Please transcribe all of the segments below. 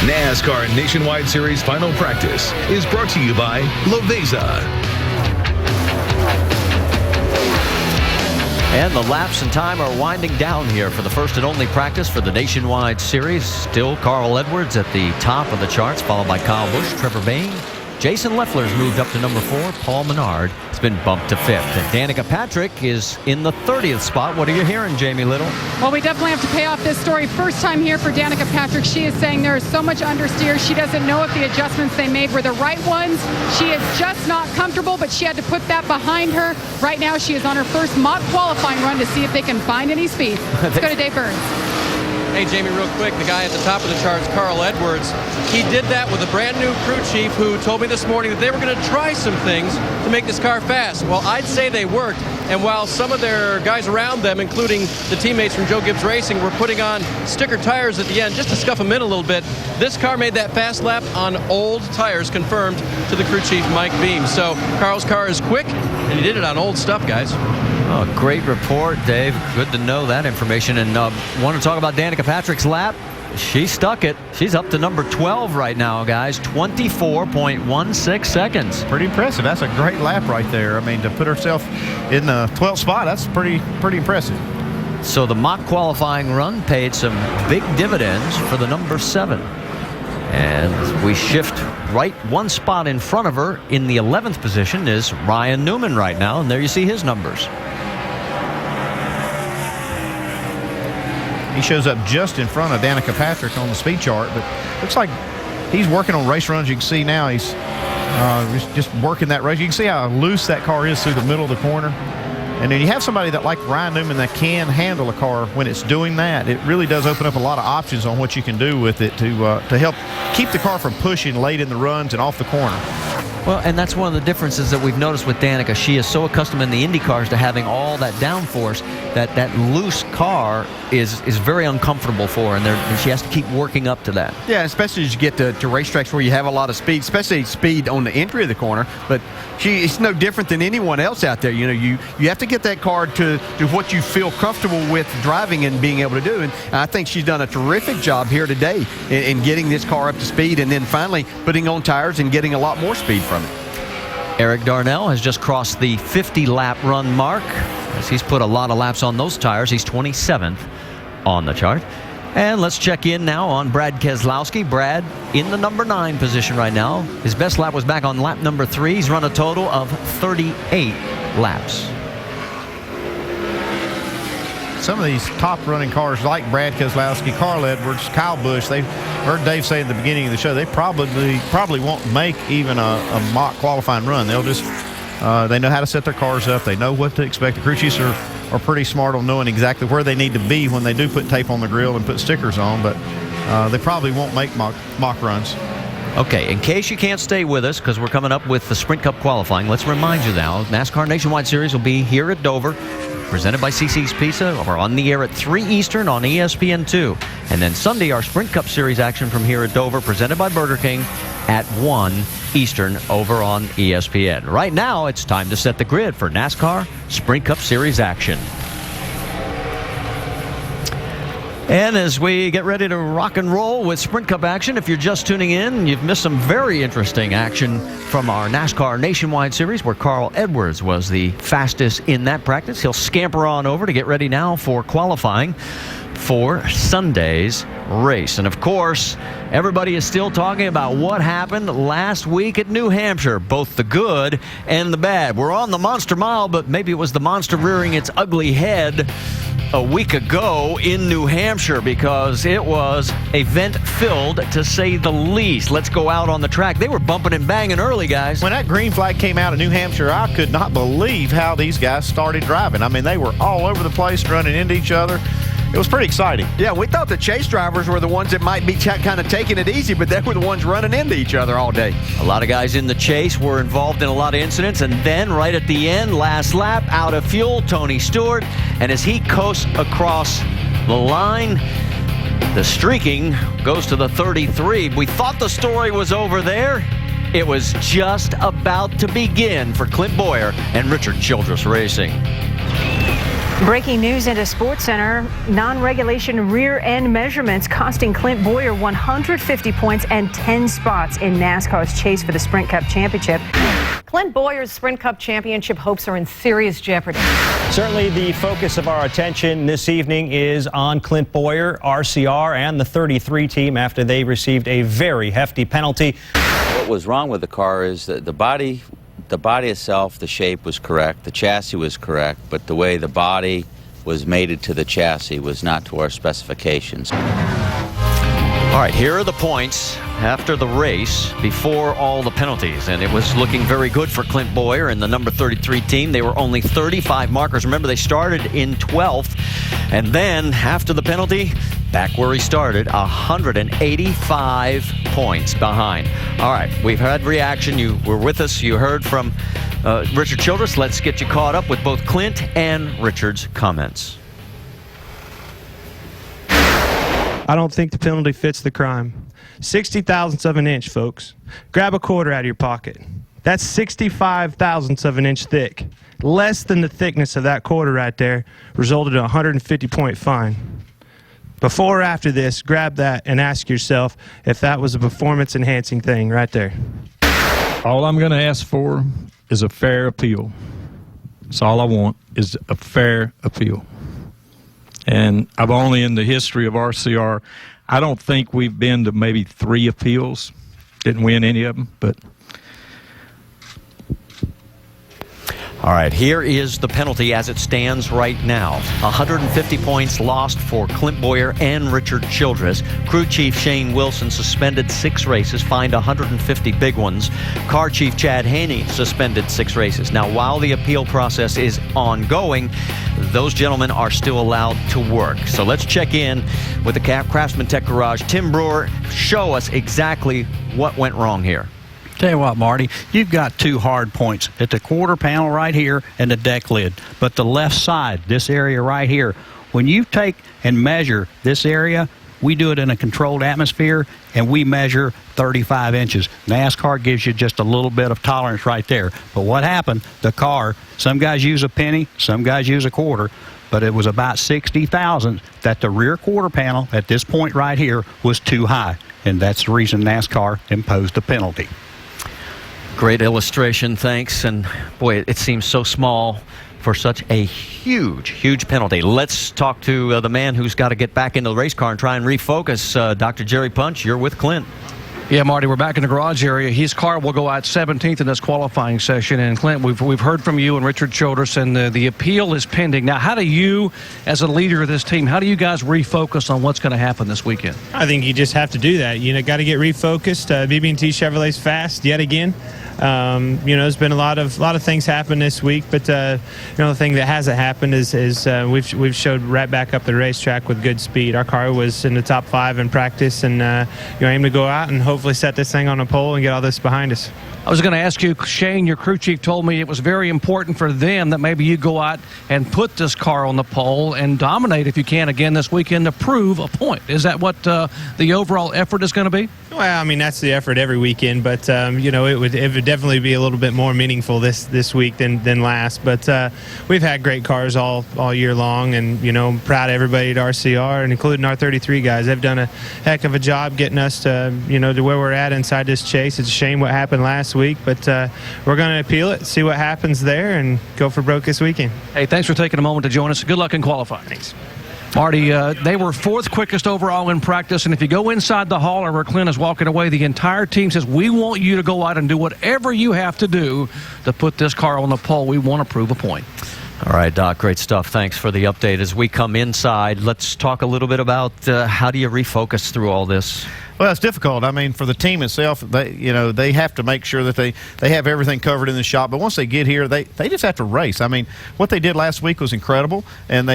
NASCAR Nationwide Series Final Practice is brought to you by Lovesa. And the laps and time are winding down here for the first and only practice for the Nationwide Series. Still Carl Edwards at the top of the charts, followed by Kyle Busch, Trevor Bayne. Jason Leffler's moved up to number 4. Paul Menard has been bumped to 5th. And Danica Patrick is in the 30th spot. What are you hearing, Jamie Little? Well, we definitely have to pay off this story. First time here for Danica Patrick. She is saying there is so much understeer. She doesn't know if the adjustments they made were the right ones. She is just not comfortable, but she had to put that behind her. Right now, she is on her first mock qualifying run to see if they can find any speed. Let's go to Dave Burns. Hey, Jamie, real quick, the guy at the top of the charts, Carl Edwards, he did that with a brand new crew chief who told me this morning that they were going to try some things to make this car fast. Well, I'd say they worked. And while some of their guys around them, including the teammates from Joe Gibbs Racing, were putting on sticker tires at the end just to scuff them in a little bit, this car made that fast lap on old tires, confirmed to the crew chief, Mike Beam. So Carl's car is quick, and he did it on old stuff, guys. Oh, great report, Dave. Good to know that information. And want to talk about Danica Patrick's lap? She stuck it. She's up to number 12 right now, guys. 24.16 seconds. Pretty impressive. That's a great lap right there. I mean, to put herself in the 12th spot, that's pretty impressive. So the mock qualifying run paid some big dividends for the number 7. And we shift right one spot in front of her. In the 11th position is Ryan Newman right now. And there you see his numbers. He shows up just in front of Danica Patrick on the speed chart, but looks like he's working on race runs. You can see now he's just working that race. You can see how loose that car is through the middle of the corner. And then you have somebody that like Ryan Newman that can handle a car when it's doing that. It really does open up a lot of options on what you can do with it to help keep the car from pushing late in the runs and off the corner. Well, and that's one of the differences that we've noticed with Danica. She is so accustomed in the Indy cars to having all that downforce that loose car is very uncomfortable for her, and she has to keep working up to that. Yeah, especially as you get to racetracks where you have a lot of speed, especially speed on the entry of the corner. But it's no different than anyone else out there. You know, you have to get that car to what you feel comfortable with driving and being able to do. And I think she's done a terrific job here today in getting this car up to speed and then finally putting on tires and getting a lot more speed from it. Eric Darnell has just crossed the 50-lap run mark as he's put a lot of laps on those tires. He's 27th on the chart. And let's check in now on Brad Keselowski. Brad in the number 9 position right now. His best lap was back on lap number 3. He's run a total of 38 laps. Some of these top running cars like Brad Keselowski, Carl Edwards, Kyle Busch, they heard Dave say at the beginning of the show, they probably won't make even a mock qualifying run. They'll just they know how to set their cars up. They know what to expect. The crew chiefs are pretty smart on knowing exactly where they need to be when they do put tape on the grill and put stickers on, but they probably won't make mock runs. Okay, in case you can't stay with us because we're coming up with the Sprint Cup qualifying, let's remind you now, NASCAR Nationwide Series will be here at Dover, presented by CC's Pizza. We're on the air at 3 Eastern on ESPN2. And then Sunday, our Sprint Cup Series action from here at Dover, presented by Burger King at 1 Eastern over on ESPN. Right now, it's time to set the grid for NASCAR Sprint Cup Series action. And as we get ready to rock and roll with Sprint Cup action, if you're just tuning in, you've missed some very interesting action from our NASCAR Nationwide Series where Carl Edwards was the fastest in that practice. He'll scamper on over to get ready now for qualifying for Sunday's race. And of course, everybody is still talking about what happened last week at New Hampshire, both the good and the bad. We're on the Monster Mile, but maybe it was the monster rearing its ugly head a week ago in New Hampshire because it was event-filled, to say the least. Let's go out on the track. They were bumping and banging early, guys. When that green flag came out of New Hampshire, I could not believe how these guys started driving. I mean, they were all over the place, running into each other. It was pretty exciting. Yeah, we thought the chase drivers were the ones that might be kind of taking it easy, but they were the ones running into each other all day. A lot of guys in the chase were involved in a lot of incidents, and then right at the end, last lap, out of fuel, Tony Stewart, and as he coasts across the line, the streaking goes to the 33. We thought the story was over there. It was just about to begin for Clint Boyer and Richard Childress Racing. Breaking news into Sports Center. Non-regulation rear end measurements costing Clint Boyer 150 points and 10 spots in NASCAR's chase for the Sprint Cup Championship. Clint Boyer's Sprint Cup Championship hopes are in serious jeopardy. Certainly the focus of our attention this evening is on Clint Boyer, RCR, and the 33 team after they received a very hefty penalty. What was wrong with the car is that the body itself, the shape was correct, the chassis was correct, but the way the body was mated to the chassis was not to our specifications. All right, here are the points after the race before all the penalties, and it was looking very good for Clint Boyer and the number 33 team. They were only 35 markers. Remember, they started in 12th, and then after the penalty, back where he started, 185 points behind. All right, we've had reaction. You were with us. You heard from Richard Childress. Let's get you caught up with both Clint and Richard's comments. I don't think the penalty fits the crime. 60 thousandths of an inch, folks. Grab a quarter out of your pocket. That's 65 thousandths of an inch thick. Less than the thickness of that quarter right there resulted in a 150-point fine. Before or after this, grab that and ask yourself if that was a performance-enhancing thing right there. All I'm going to ask for is a fair appeal. That's all I want, is a fair appeal. And I've only, in the history of RCR, I don't think we've been to maybe 3 appeals. Didn't win any of them, but... All right, here is the penalty as it stands right now. 150 points lost for Clint Boyer and Richard Childress. Crew Chief Shane Wilson suspended 6 races, fined 150 big ones. Car Chief Chad Haney suspended 6 races. Now, while the appeal process is ongoing, those gentlemen are still allowed to work. So let's check in with the Craftsman Tech Garage. Tim Brewer, show us exactly what went wrong here. Tell you what, Marty, you've got 2 hard points at the quarter panel right here and the deck lid. But the left side, this area right here, when you take and measure this area, we do it in a controlled atmosphere, and we measure 35 inches. NASCAR gives you just a little bit of tolerance right there. But what happened, the car, some guys use a penny, some guys use a quarter, but it was about 60,000 that the rear quarter panel at this point right here was too high. And that's the reason NASCAR imposed the penalty. Great illustration, thanks. And boy, it seems so small for such a huge penalty. Let's talk to the man who's got to get back into the race car and try and refocus. Dr. Jerry Punch, you're with Clint. Yeah, Marty, we're back in the garage area. His car will go out 17th in this qualifying session. And Clint, we've heard from you and Richard Childress, and the appeal is pending. Now, how do you, as a leader of this team, how do you guys refocus on what's going to happen this weekend? I think you just have to do that. You know, got to get refocused. BB&T Chevrolet's fast yet again. You know, there's been a lot of things happen this week, but you know, the thing that hasn't happened is we've showed right back up the racetrack with good speed. Our car was in the top 5 in practice, and you know, aim to go out and hopefully set this thing on a pole and get all this behind us. I was going to ask you, Shane, your crew chief told me it was very important for them that maybe you go out and put this car on the pole and dominate, if you can, again this weekend to prove a point. Is that what the overall effort is going to be? Well, I mean, that's the effort every weekend, but you know, it would definitely be a little bit more meaningful this week than last. But we've had great cars all year long, and you know, I'm proud of everybody at RCR, and including our 33 guys. They've done a heck of a job getting us to, you know, to where we're at inside this chase. It's a shame what happened last week, but we're going to appeal it, see what happens there, and go for broke this weekend. Hey, thanks for taking a moment to join us. Good luck in qualifying. Thanks. Marty, they were 4th quickest overall in practice, and if you go inside the hauler where Clint is walking away, the entire team says, we want you to go out and do whatever you have to do to put this car on the pole. We want to prove a point. All right, Doc, great stuff. Thanks for the update. As we come inside, let's talk a little bit about how do you refocus through all this? Well, it's difficult. I mean, for the team itself, they have to make sure that they have everything covered in the shop. But once they get here, they just have to race. I mean, what they did last week was incredible, and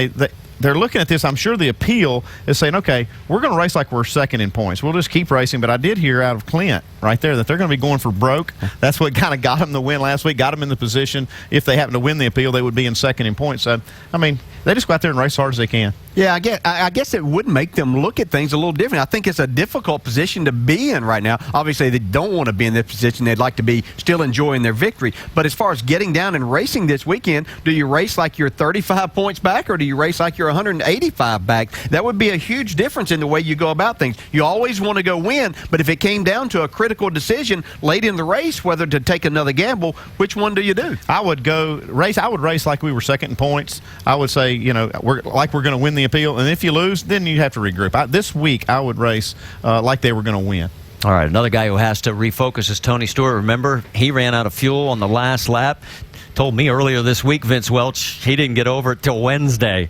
they're looking at this. I'm sure the appeal is saying, okay, we're going to race like we're second in points. We'll just keep racing. But I did hear out of Clint right there that they're going to be going for broke. That's what kind of got them the win last week, got them in the position. If they happen to win the appeal, they would be in second in points. So, I mean, they just go out there and race as hard as they can. Yeah, I guess it would make them look at things a little different. I think it's a difficult position to be in right now. Obviously, they don't want to be in this position. They'd like to be still enjoying their victory. But as far as getting down and racing this weekend, do you race like you're 35 points back or do you race like you're 185 back? That would be a huge difference in the way you go about things. You always want to go win, but if it came down to a critical decision late in the race, whether to take another gamble, which one do you do? I would race like we were second in points. I would say, we're going to win the appeal, and if you lose, then you have to regroup. This week, I would race like they were going to win. All right, another guy who has to refocus is Tony Stewart. Remember, he ran out of fuel on the last lap. Told me earlier this week, Vince Welch, he didn't get over it till Wednesday.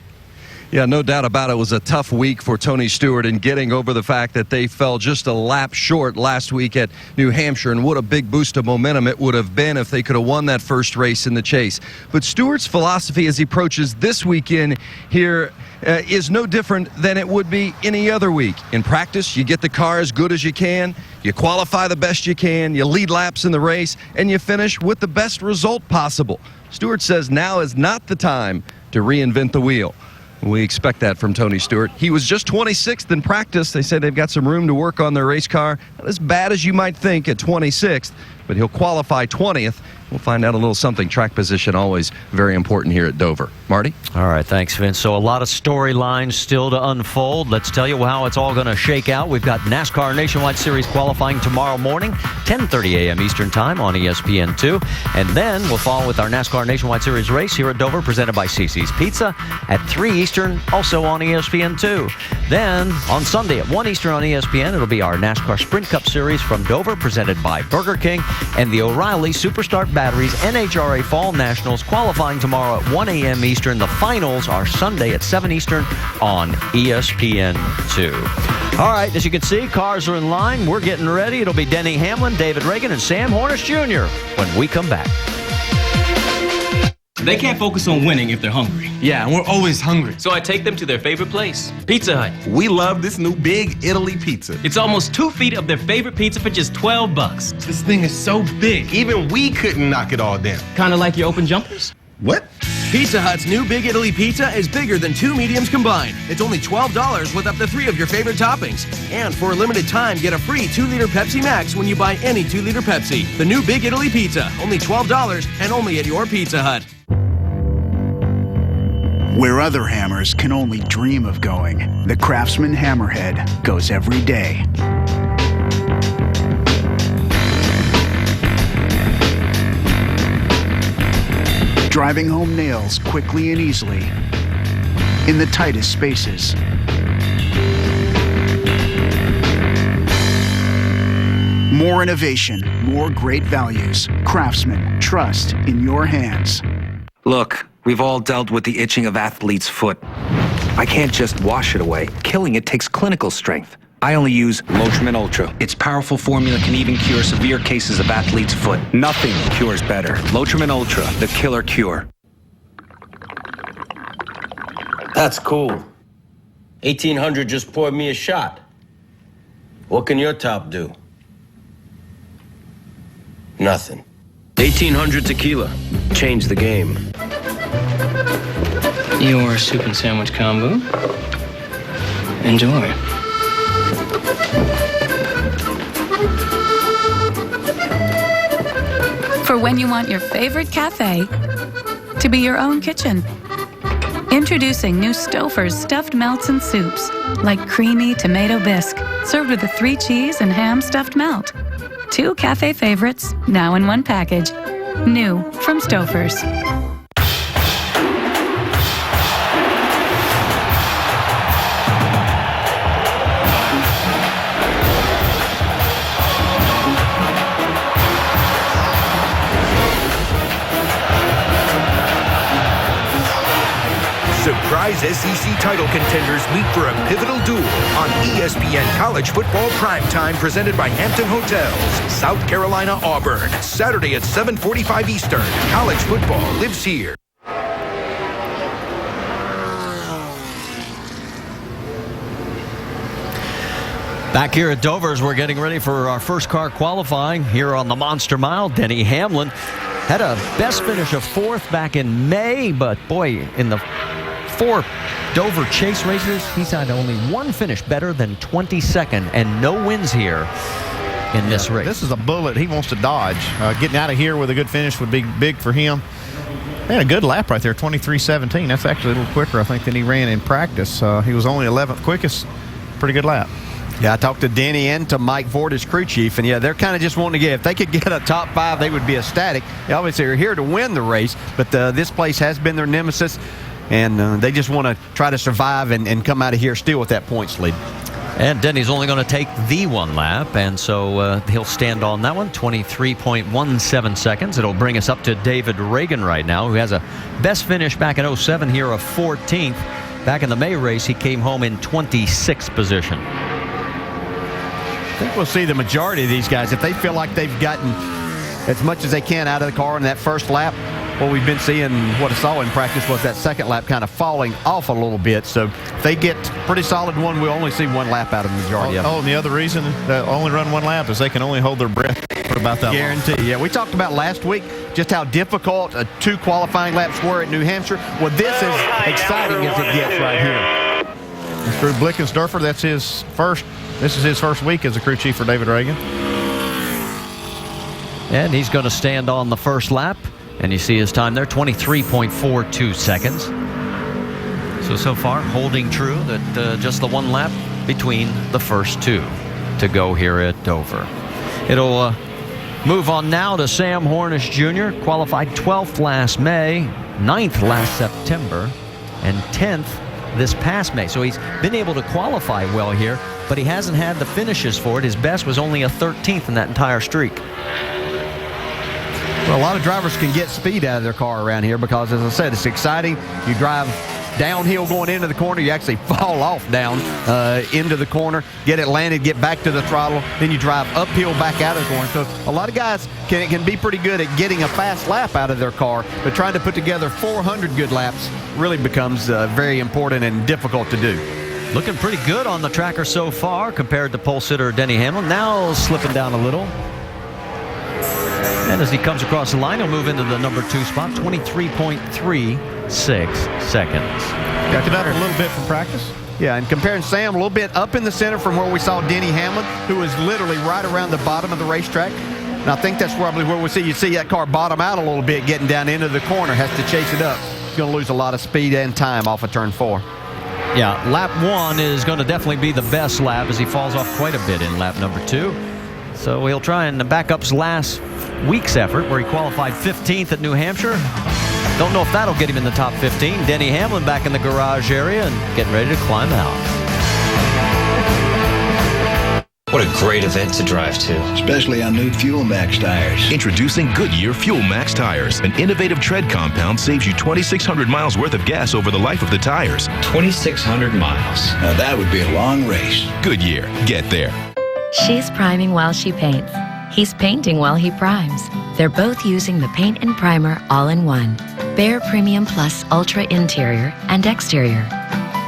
Yeah, no doubt about it. It was a tough week for Tony Stewart in getting over the fact that they fell just a lap short last week at New Hampshire, and what a big boost of momentum it would have been if they could have won that first race in the chase. But Stewart's philosophy as he approaches this weekend here is no different than it would be any other week. In practice, you get the car as good as you can, you qualify the best you can, you lead laps in the race, and you finish with the best result possible. Stewart says now is not the time to reinvent the wheel. We expect that from Tony Stewart. He was just 26th in practice. They say they've got some room to work on their race car. Not as bad as you might think at 26th, but he'll qualify 20th. We'll find out a little something. Track position always very important here at Dover. Marty? All right, thanks, Vince. So a lot of storylines still to unfold. Let's tell you how it's all going to shake out. We've got NASCAR Nationwide Series qualifying tomorrow morning, 10:30 a.m. Eastern Time on ESPN2. And then we'll follow with our NASCAR Nationwide Series race here at Dover, presented by CC's Pizza at 3 Eastern, also on ESPN2. Then on Sunday at 1 Eastern on ESPN, it'll be our NASCAR Sprint Cup Series from Dover, presented by Burger King, and the O'Reilly Superstart Batteries NHRA Fall Nationals qualifying tomorrow at 1 a.m. Eastern. The finals are Sunday at 7 Eastern on ESPN2. All right, as you can see, cars are in line. We're getting ready. It'll be Denny Hamlin, David Reagan, and Sam Hornish Jr. when we come back. They can't focus on winning if they're hungry. Yeah, and we're always hungry. So I take them to their favorite place, Pizza Hut. We love this new Big Italy pizza. It's almost 2 feet of their favorite pizza for just $12. This thing is so big, even we couldn't knock it all down. Kind of like your open jumpers? What? Pizza Hut's new Big Italy pizza is bigger than 2 mediums combined. It's only $12 with up to 3 of your favorite toppings. And for a limited time, get a free 2-liter Pepsi Max when you buy any 2-liter Pepsi. The new Big Italy pizza, only $12 and only at your Pizza Hut. Where other hammers can only dream of going, the Craftsman Hammerhead goes every day. Driving home nails quickly and easily in the tightest spaces. More innovation, more great values. Craftsman, trust in your hands. Look, we've all dealt with the itching of athlete's foot. I can't just wash it away. Killing it takes clinical strength. I only use Lotrimin Ultra. Its powerful formula can even cure severe cases of athlete's foot. Nothing cures better. Lotrimin Ultra, the killer cure. That's cool. 1800 just poured me a shot. What can your top do? Nothing. 1800 tequila. Change the game. Your soup and sandwich combo. Enjoy. For when you want your favorite cafe to be your own kitchen. Introducing new Stouffer's stuffed melts and soups, like creamy tomato bisque, served with a 3 cheese and ham stuffed melt. 2 cafe favorites, now in 1 package. New from Stouffer's. Surprise SEC title contenders meet for a pivotal duel on ESPN College Football Primetime, presented by Hampton Hotels. South Carolina Auburn, Saturday at 7:45 Eastern. College football lives here. Back here at Dover's, we're getting ready for our first car qualifying here on the Monster Mile. Denny Hamlin had a best finish of 4th back in May, but boy, in the 4 Dover Chase races, he's had only one finish better than 22nd, and no wins here in this race. This is a bullet he wants to dodge. Getting out of here with a good finish would be big for him. He had a good lap right there, 23:17. That's actually a little quicker, I think, than he ran in practice. He was only 11th quickest. Pretty good lap. Yeah, I talked to Denny and to Mike Ford, his crew chief, and yeah, they're kind of just wanting to get, if they could get a top 5, they would be ecstatic. They obviously are here to win the race, but this place has been their nemesis, and they just want to try to survive and come out of here still with that points lead. And Denny's only going to take the one lap, and so he'll stand on that one, 23.17 seconds. It'll bring us up to David Reagan right now, who has a best finish back in 07 here of 14th. Back in the May race, he came home in 26th position. I think we'll see the majority of these guys, if they feel like they've gotten as much as they can out of the car in that first lap. What we've been seeing, what I saw in practice was that second lap kind of falling off a little bit. So if they get pretty solid one, we'll only see one lap out of the majority of them. Oh, and the other reason they only run one lap is they can only hold their breath for about that Guarantee. long. Yeah, we talked about last week just how difficult 2 qualifying laps were at New Hampshire. Well, this is exciting as it gets right here. Mr. Blickensdorfer, this is his first week as a crew chief for David Reagan. And he's going to stand on the first lap. And you see his time there, 23.42 seconds. So far, holding true that just the one lap between the first 2 to go here at Dover. It'll move on now to Sam Hornish Jr., qualified 12th last May, 9th last September, and 10th this past May. So he's been able to qualify well here, but he hasn't had the finishes for it. His best was only a 13th in that entire streak. Well, a lot of drivers can get speed out of their car around here because, as I said, it's exciting. You drive downhill going into the corner. You actually fall off down into the corner, get it landed, get back to the throttle. Then you drive uphill back out of the corner. So a lot of guys can be pretty good at getting a fast lap out of their car, but trying to put together 400 good laps really becomes very important and difficult to do. Looking pretty good on the tracker so far compared to pole sitter Denny Hamlin. Now slipping down a little. And as he comes across the line, he'll move into the number 2 spot, 23.36 seconds. Got it up a little bit from practice. Yeah, and comparing Sam a little bit up in the center from where we saw Denny Hamlin, who was literally right around the bottom of the racetrack. And I think that's probably where you see that car bottom out a little bit, getting down into the corner, has to chase it up. He's going to lose a lot of speed and time off of turn 4. Yeah, lap 1 is going to definitely be the best lap as he falls off quite a bit in lap number 2. So he'll try and back up his last week's effort where he qualified 15th at New Hampshire. Don't know if that'll get him in the top 15. Denny Hamlin back in the garage area and getting ready to climb out. What a great event to drive to. Especially on new Fuel Max tires. Introducing Goodyear Fuel Max tires. An innovative tread compound saves you 2,600 miles worth of gas over the life of the tires. 2,600 miles. Now that would be a long race. Goodyear. Get there. She's priming while she paints. He's painting while he primes. They're both using the paint and primer all-in-one. Behr Premium Plus Ultra Interior and Exterior.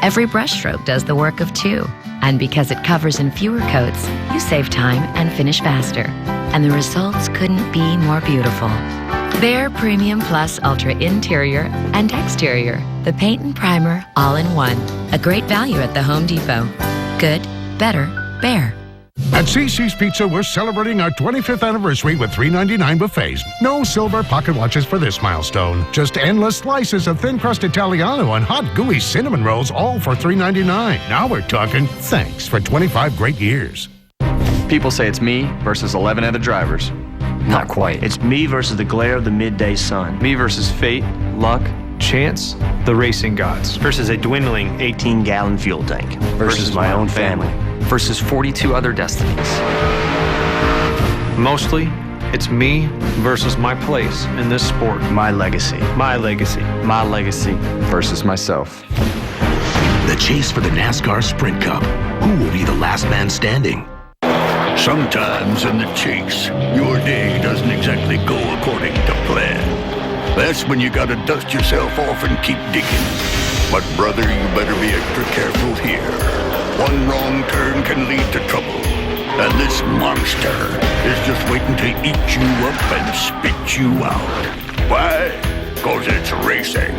Every brushstroke does the work of 2. And because it covers in fewer coats, you save time and finish faster. And the results couldn't be more beautiful. Behr Premium Plus Ultra Interior and Exterior. The paint and primer all-in-one. A great value at the Home Depot. Good, better, Behr. At CC's Pizza, we're celebrating our 25th anniversary with $3.99 buffets. No silver pocket watches for this milestone. Just endless slices of thin-crust Italiano and hot, gooey cinnamon rolls, all for $3.99. Now we're talking thanks for 25 great years. People say it's me versus 11 other drivers. Not quite. It's me versus the glare of the midday sun. Me versus fate, luck, chance, the racing gods. Versus a dwindling 18-gallon fuel tank. Versus my own family. Versus 42 other destinies. Mostly, it's me versus my place in this sport. My legacy. My legacy. My legacy. Versus myself. The chase for the NASCAR Sprint Cup. Who will be the last man standing? Sometimes in the chase, your day doesn't exactly go according to plan. That's when you gotta dust yourself off and keep digging. But brother, you better be extra careful here. One wrong turn can lead to trouble. And this monster is just waiting to eat you up and spit you out. Why? 'Cause it's racing.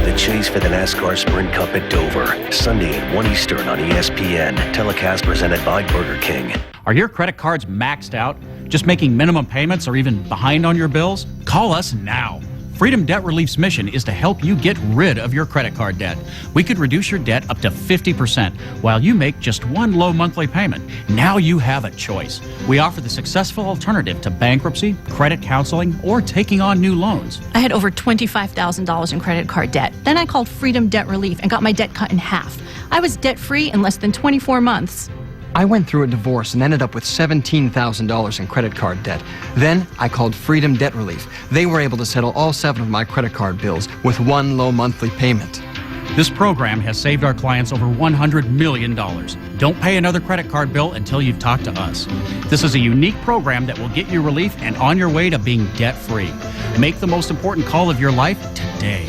The chase for the NASCAR Sprint Cup at Dover, Sunday at 1 Eastern on ESPN. Telecast presented by Burger King. Are your credit cards maxed out? Just making minimum payments or even behind on your bills? Call us now. Freedom Debt Relief's mission is to help you get rid of your credit card debt. We could reduce your debt up to 50% while you make just one low monthly payment. Now you have a choice. We offer the successful alternative to bankruptcy, credit counseling, or taking on new loans. I had over $25,000 in credit card debt. Then I called Freedom Debt Relief and got my debt cut in half. I was debt-free in less than 24 months. I went through a divorce and ended up with $17,000 in credit card debt. Then I called Freedom Debt Relief. They were able to settle all 7 of my credit card bills with one low monthly payment. This program has saved our clients over $100 million. Don't pay another credit card bill until you've talked to us. This is a unique program that will get you relief and on your way to being debt-free. Make the most important call of your life today.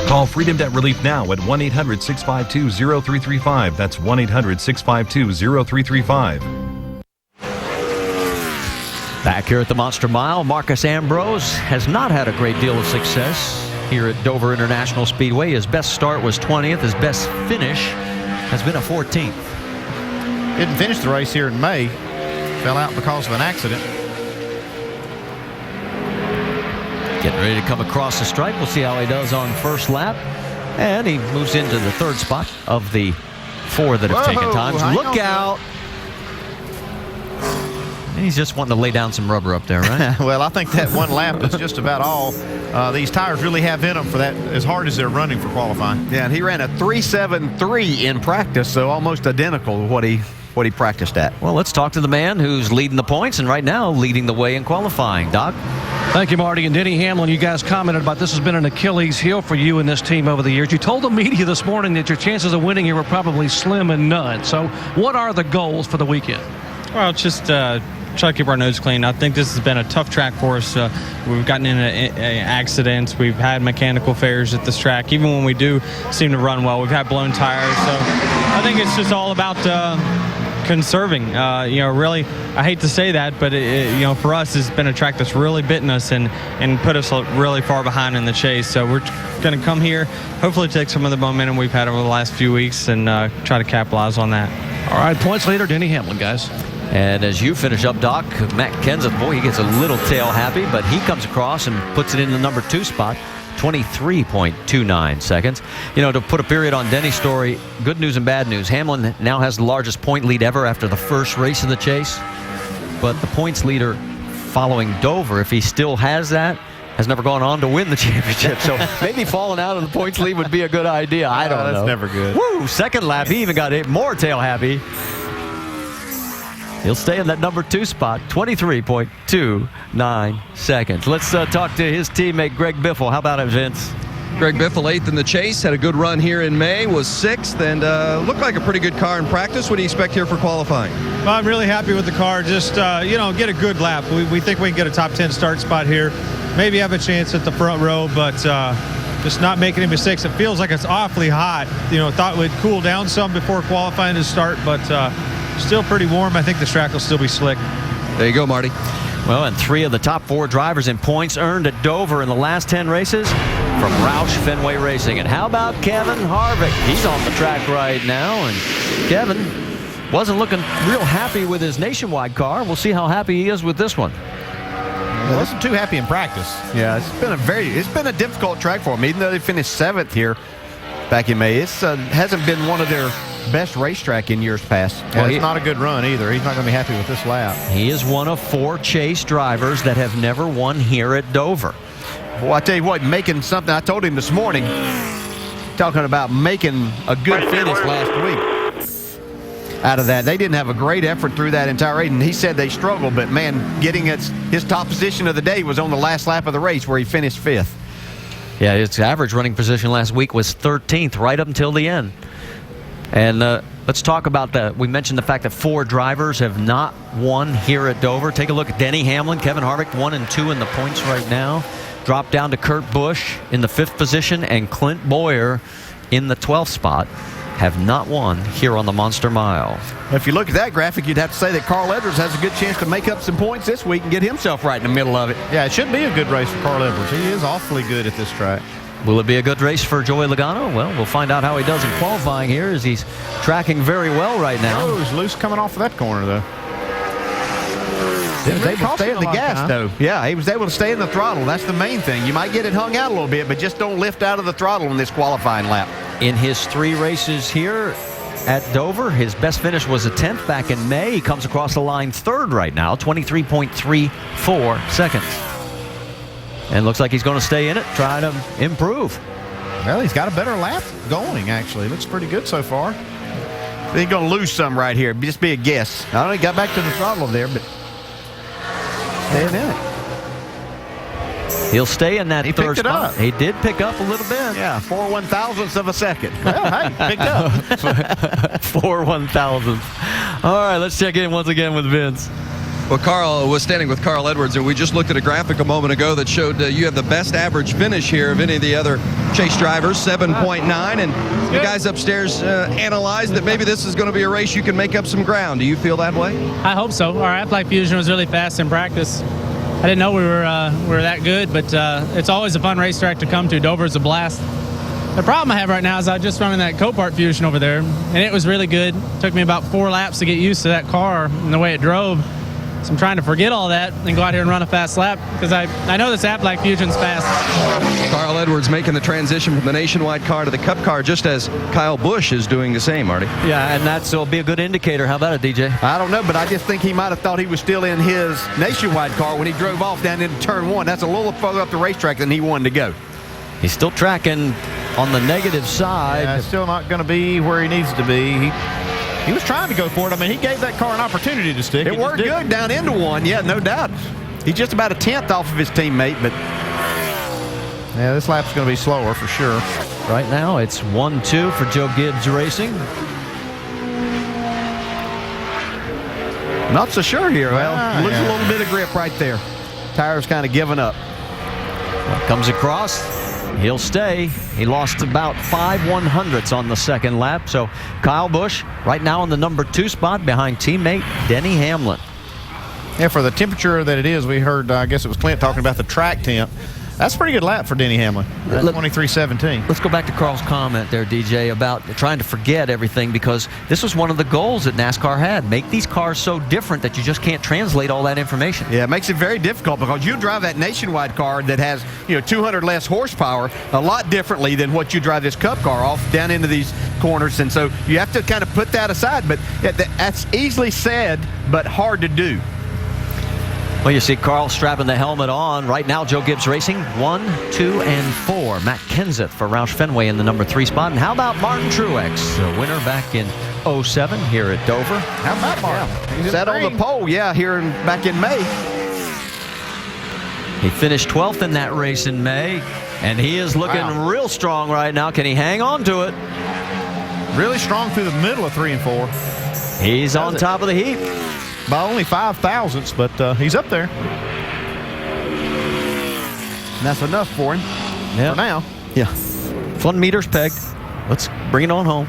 Call Freedom Debt Relief now at 1-800-652-0335. That's 1-800-652-0335. Back here at the Monster Mile, Marcus Ambrose has not had a great deal of success here at Dover International Speedway. His best start was 20th. His best finish has been a 14th. Didn't finish the race here in May. Fell out because of an accident. Getting ready to come across the stripe. We'll see how he does on first lap. And he moves into the 3rd spot of the 4 that have taken times. Look out. He's just wanting to lay down some rubber up there, right? Well, I think that one lap is just about all. These tires really have in them for that, as hard as they're running for qualifying. Yeah, and he ran a 3.73 in practice, so almost identical to what he practiced at. Well, let's talk to the man who's leading the points and right now leading the way in qualifying. Doc? Thank you, Marty. And Denny Hamlin, you guys commented about this has been an Achilles heel for you and this team over the years. You told the media this morning that your chances of winning here were probably slim and none. So what are the goals for the weekend? Well, just try to keep our nose clean. I think this has been a tough track for us. We've gotten into accidents. We've had mechanical failures at this track. Even when we do seem to run well, we've had blown tires. So I think it's just all about conserving. Really, I hate to say that, but for us, it's been a track that's really bitten us and put us really far behind in the chase. So we're going to come here, hopefully take some of the momentum we've had over the last few weeks and try to capitalize on that. All right, points leader, Denny Hamlin, guys. And as you finish up, Doc, Matt Kenseth, boy, he gets a little tail happy, but he comes across and puts it in the number 2 spot, 23.29 seconds. To put a period on Denny's story, good news and bad news. Hamlin now has the largest point lead ever after the first race of the chase. But the points leader following Dover, if he still has that, has never gone on to win the championship. So maybe falling out of the points lead would be a good idea. I don't know. That's never good. Woo! Second lap, he even got more tail happy. He'll stay in that number 2 spot, 23.29 seconds. Let's talk to his teammate, Greg Biffle. How about it, Vince? Greg Biffle, 8th in the chase, had a good run here in May, was 6th, and looked like a pretty good car in practice. What do you expect here for qualifying? Well, I'm really happy with the car. Just, get a good lap. We think we can get a top 10 start spot here. Maybe have a chance at the front row, but just not making any mistakes. It feels like it's awfully hot. Thought we'd cool down some before qualifying to start, but still pretty warm. I think the track will still be slick. There you go, Marty. Well, and 3 of the top 4 drivers in points earned at Dover in the last 10 races from Roush Fenway Racing. And how about Kevin Harvick? He's on the track right now, and Kevin wasn't looking real happy with his Nationwide car. We'll see how happy he is with this one. Well, wasn't too happy in practice. Yeah, it's been a difficult track for him. Even though they finished 7th here back in May, it hasn't been one of their best racetrack in years past. Well, it's not a good run either. He's not going to be happy with this lap. He is one of 4 chase drivers that have never won here at Dover. Well, I tell you what, making something, I told him this morning, talking about making a good finish last week out of that. They didn't have a great effort through that entire race, and he said they struggled, but man, getting his top position of the day was on the last lap of the race where he finished 5th. Yeah, his average running position last week was 13th right up until the end. And let's talk about we mentioned the fact that 4 drivers have not won here at Dover. Take a look at Denny Hamlin, Kevin Harvick, 1 and 2 in the points right now. Drop down to Kurt Busch in the 5th position and Clint Bowyer in the 12th spot. have not won here on the Monster Mile. If you look at that graphic, you'd have to say that Carl Edwards has a good chance to make up some points this week and get himself right in the middle of it. Yeah, it should be a good race for Carl Edwards. He is awfully good at this track. Will it be a good race for Joey Logano? Well, we'll find out how he does in qualifying here, as he's tracking very well right now. Oh, he's loose coming off of that corner, though. He was able to stay in the gas, though. Yeah, he was able to stay in the throttle. That's the main thing. You might get it hung out a little bit, but just don't lift out of the throttle in this qualifying lap. In his 3 races here at Dover, his best finish was a 10th back in May. He comes across the line 3rd right now, 23.34 seconds. And looks like he's going to stay in it, try to improve. Well, he's got a better lap going, actually. Looks pretty good so far. He's going to lose some right here. Just be a guess. I don't know, he got back to the throttle there, but staying in it. He'll stay in that 3rd spot. Up. He did pick up a little bit. Yeah, 4 1,000ths of a second. Well, hey, picked up. 4 1,000ths. All right, let's check in once again with Vince. Well, Carl was standing with Carl Edwards, and we just looked at a graphic a moment ago that showed you have the best average finish here of any of the other chase drivers, 7.9. And the guys upstairs analyzed that maybe this is going to be a race you can make up some ground. Do you feel that way? I hope so. Our Aflac Fusion was really fast in practice. I didn't know we were that good, but it's always a fun racetrack to come to. Dover's a blast. The problem I have right now is I was just running that Copart Fusion over there, and it was really good. It took me about 4 laps to get used to that car and the way it drove. So I'm trying to forget all that and go out here and run a fast lap because I know this Aflac Fusion's fast. Carl Edwards making the transition from the Nationwide car to the Cup car, just as Kyle Busch is doing the same, Marty. Yeah, and that'll be a good indicator. How about it, DJ? I don't know, but I just think he might have thought he was still in his Nationwide car when he drove off down into turn 1. That's a little further up the racetrack than he wanted to go. He's still tracking on the negative side. Yeah, still not going to be where he needs to be. He was trying to go for it. I mean, he gave that car an opportunity to stick. It worked good down into 1, yeah, no doubt. He's just about a 10th off of his teammate, but yeah, this lap's going to be slower for sure. Right now, it's 1-2 for Joe Gibbs Racing. Not so sure here. Well, loses a little bit of grip right there. Tire's kind of giving up. Comes across. He'll stay. He lost about 5 100ths on the 2nd lap. So Kyle Busch right now in the number 2 spot behind teammate Denny Hamlin. Yeah, for the temperature that it is, we heard, I guess it was Clint talking about the track temp. That's a pretty good lap for Denny Hamlin. 23:17. Let's go back to Carl's comment there, DJ, about trying to forget everything, because this was one of the goals that NASCAR had. Make these cars so different that you just can't translate all that information. Yeah, it makes it very difficult because you drive that Nationwide car that has 200 less horsepower a lot differently than what you drive this Cup car off down into these corners. And so you have to kind of put that aside. But that's easily said, but hard to do. Well, you see Carl strapping the helmet on. Right now, Joe Gibbs Racing, 1, 2, and 4. Matt Kenseth for Roush Fenway in the number 3 spot. And how about Martin Truex, the winner back in 07 here at Dover? How about Martin? Yeah. Sat on the pole, here back in May. He finished 12th in that race in May, and he is looking real strong right now. Can he hang on to it? Really strong through the middle of 3 and 4. He's on top of the heap. By only 5 thousandths, but he's up there. And that's enough for him for now. Yeah. Fun meters pegged. Let's bring it on home.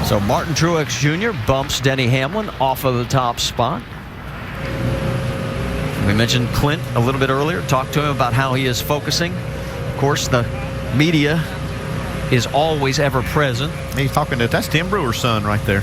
So Martin Truex Jr. bumps Denny Hamlin off of the top spot. We mentioned Clint a little bit earlier. Talked to him about how he is focusing. Of course, the media is always ever present. He's talking to, that's Tim Brewer's son right there.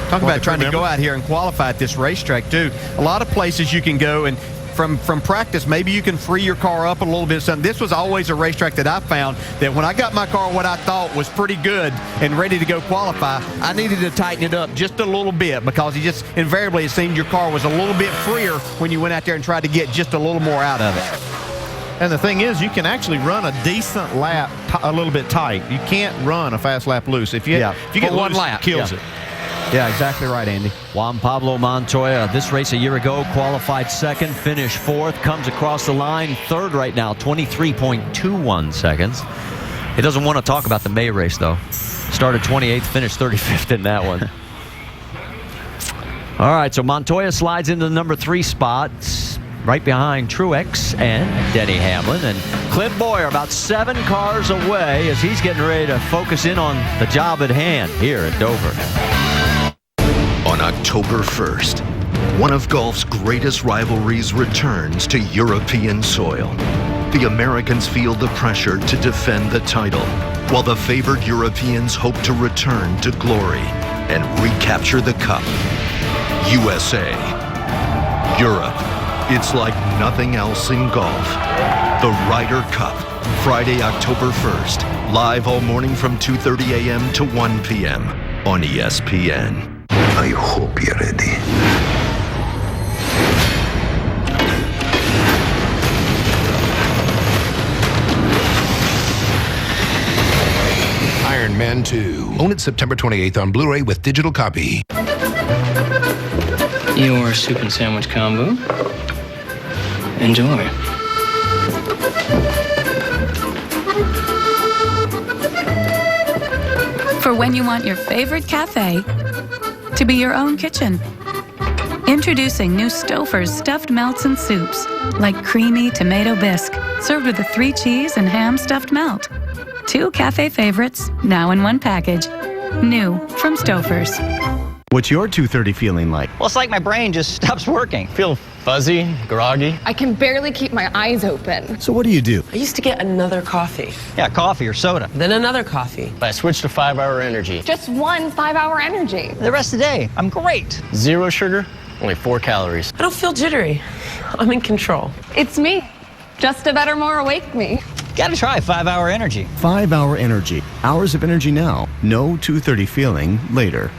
Talking about trying to go out here and qualify at this racetrack, too. A lot of places you can go, and from practice, maybe you can free your car up a little bit. So this was always a racetrack that I found that when I got my car what I thought was pretty good and ready to go qualify, I needed to tighten it up just a little bit, because you just invariably, it seemed your car was a little bit freer when you went out there and tried to get just a little more out of it. And the thing is, you can actually run a decent lap a little bit tight. You can't run a fast lap loose. If you get one loose, lap, it kills it. Yeah, exactly right, Andy. Juan Pablo Montoya, this race a year ago, qualified 2nd, finished 4th, comes across the line 3rd right now, 23.21 seconds. He doesn't want to talk about the May race, though. Started 28th, finished 35th in that one. All right, so Montoya slides into the number 3 spot. right behind Truex and Denny Hamlin. And Clint Boyer about 7 cars away as he's getting ready to focus in on the job at hand here at Dover. On October 1st, one of golf's greatest rivalries returns to European soil. The Americans feel the pressure to defend the title, while the favored Europeans hope to return to glory and recapture the cup. USA. Europe. It's like nothing else in golf. The Ryder Cup, Friday, October 1st, live all morning from 2:30 a.m. to 1 p.m. on ESPN. I hope you're ready. Iron Man 2. Own it September 28th on Blu-ray with digital copy. Your soup and sandwich combo. Enjoy. For when you want your favorite cafe to be your own kitchen. Introducing new Stouffer's stuffed melts and soups, like creamy tomato bisque, served with a 3 cheese and ham stuffed melt. 2 cafe favorites, now in 1 package. New from Stouffer's. What's your 2:30 feeling like? Well, it's like my brain just stops working. Feel fuzzy, groggy. I can barely keep my eyes open. So what do you do? I used to get another coffee. Yeah, coffee or soda. Then another coffee. But I switched to 5-Hour Energy. Just 1 5-hour energy. The rest of the day, I'm great. 0 sugar, only 4 calories. I don't feel jittery. I'm in control. It's me. Just a better, more awake me. Gotta try 5-Hour Energy. 5-Hour Energy. Hours of energy now. No 2:30 feeling later.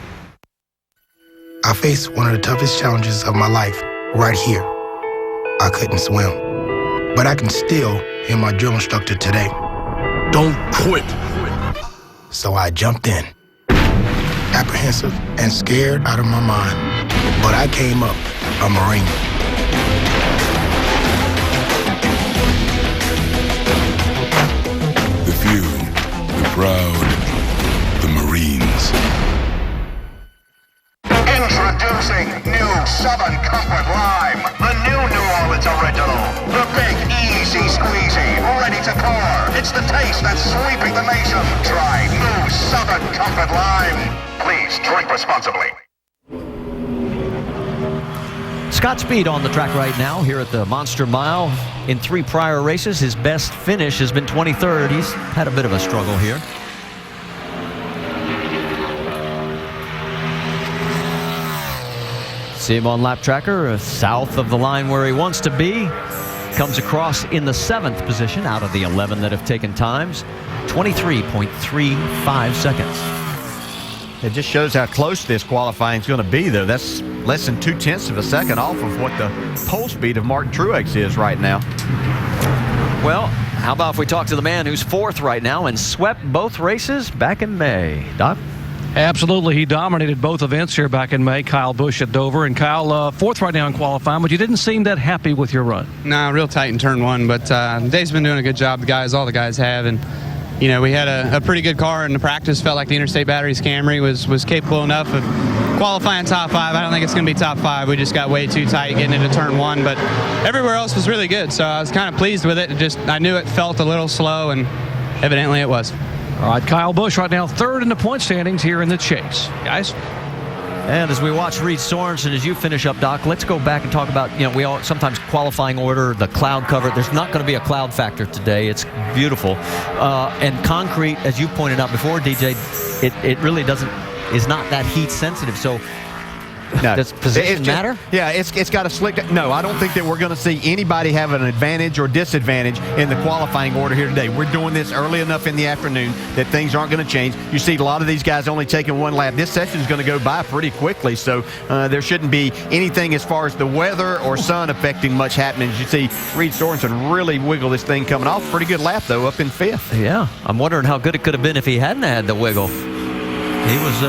I faced one of the toughest challenges of my life right here. I couldn't swim, but I can still hear my drill instructor today. Don't quit. So I jumped in, apprehensive and scared out of my mind, but I came up a Marine. The few, the proud, the Marines. Introducing new Southern Comfort Lime, the new New Orleans original. The big, easy squeezy, ready to pour. It's the taste that's sweeping the nation. Try new Southern Comfort Lime. Please drink responsibly. Scott Speed on the track right now here at the Monster Mile. In 3 prior races, his best finish has been 23rd. He's had a bit of a struggle here. See him on lap tracker, south of the line where he wants to be. Comes across in the 7th position out of the 11 that have taken times. 23.35 seconds. It just shows how close this qualifying is going to be, though. That's less than 0.2 of a second off of what the pole speed of Martin Truex is right now. Well, how about if we talk to the man who's 4th right now and swept both races back in May? Doc? Absolutely. He dominated both events here back in May. Kyle Busch at Dover. And Kyle, 4th right now in qualifying, but you didn't seem that happy with your run. Nah, real tight in turn 1, but Dave's been doing a good job. All the guys have. And, you know, we had a pretty good car in the practice. Felt like the Interstate Batteries Camry was capable enough of qualifying top 5. I don't think it's going to be top 5. We just got way too tight getting into turn 1, but everywhere else was really good. So I was kind of pleased with it. I knew it felt a little slow, and evidently it was. All right, Kyle Busch right now 3rd in the point standings here in the chase. Guys? And as we watch Reed Sorensen, as you finish up, Doc, let's go back and talk about, we all sometimes qualifying order, the cloud cover. There's not going to be a cloud factor today. It's beautiful. And concrete, as you pointed out before, DJ, it really is not that heat sensitive. So No. Does position matter? Yeah, it's got a slick. No, I don't think that we're going to see anybody have an advantage or disadvantage in the qualifying order here today. We're doing this early enough in the afternoon that things aren't going to change. You see a lot of these guys only taking one lap. This session is going to go by pretty quickly, so there shouldn't be anything as far as the weather or sun affecting much happening. As you see, Reed Sorensen really wiggle this thing coming off. Pretty good lap, though, up in fifth. Yeah, I'm wondering how good it could have been if he hadn't had the wiggle. He was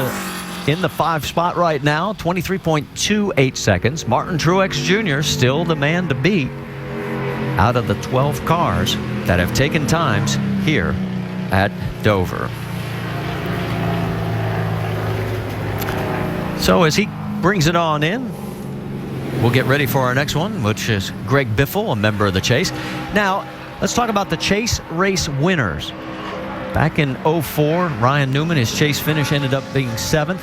in the 5 spot right now, 23.28 seconds. Martin Truex Jr. still the man to beat out of the 12 cars that have taken times here at Dover. So as he brings it on in, We'll get ready for our next one, which is Greg Biffle, a member of the Chase. Now, let's talk about the Chase race winners. Back in 04, Ryan Newman, his Chase finish ended up being 7th.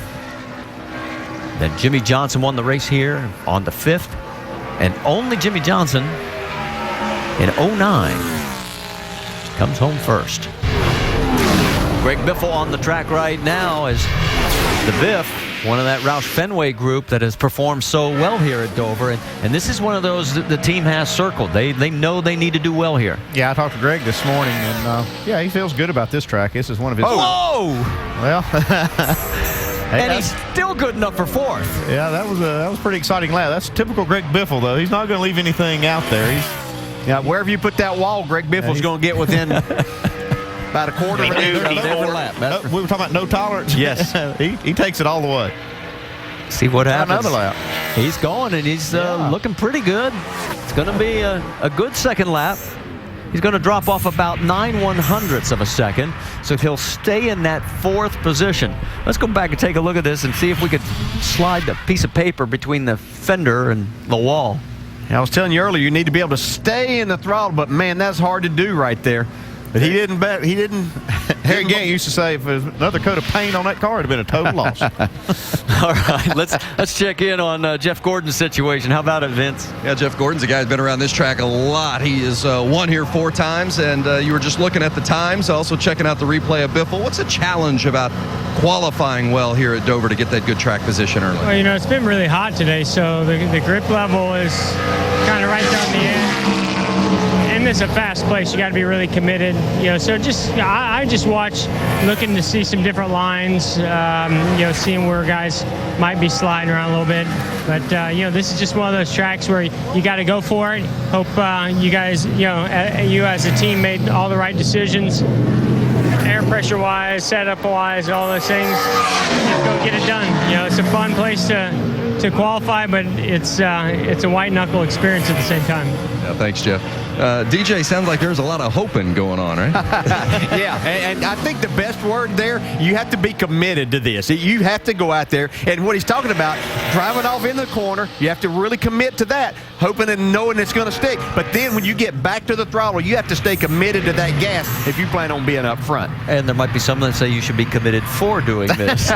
Then Jimmy Johnson won the race here on the 5th. And only Jimmy Johnson in 09 comes home first. Greg Biffle on the track right now as the Biff, one of that Roush Fenway group that has performed so well here at Dover. And this is one of those that the team has circled. They know they need to do well here. Yeah, I talked to Greg this morning, and yeah, he feels good about this track. This is one of his... Whoa! Well... and he's still good enough for 4th. Yeah, that was pretty exciting lap. That's typical Greg Biffle, though. He's not going to leave anything out there. Yeah, wherever you put that wall, Greg Biffle's going to get within about a quarter of every lap. We were talking about no tolerance. Yes. he takes it all the way. See what happens. Another lap. He's going, and he's looking pretty good. It's going to be a good second lap. He's going to drop off about 9/100ths of a second, so he'll stay in that 4th position. Let's go back and take a look at this and see if we could slide a piece of paper between the fender and the wall. I was telling you earlier, you need to be able to stay in the throttle, but man, that's hard to do right there. But he didn't. Harry Gant used to say, if there's another coat of paint on that car, it'd have been a total loss. All right, let's check in on Jeff Gordon's situation. How about it, Vince? Yeah, Jeff Gordon's a guy who's been around this track a lot. He has won here 4 times, and you were just looking at the times, also checking out the replay of Biffle. What's a challenge about qualifying well here at Dover to get that good track position early? Well, it's been really hot today, so the grip level is kind of right there on the end. And it's a fast place. You got to be really committed. So I just watch, looking to see some different lines. Seeing where guys might be sliding around a little bit. But this is just one of those tracks where you got to go for it. Hope you guys, you as a team made all the right decisions, air pressure wise, setup wise, all those things. Just go get it done. It's a fun place to qualify, but it's a white knuckle experience at the same time. Yeah, thanks, Jeff. DJ, sounds like there's a lot of hoping going on, right? Yeah, and I think the best word there, you have to be committed to this. You have to go out there, and what he's talking about, driving off in the corner, you have to really commit to that, hoping and knowing it's going to stick. But then when you get back to the throttle, you have to stay committed to that gas if you plan on being up front. And there might be some that say you should be committed for doing this.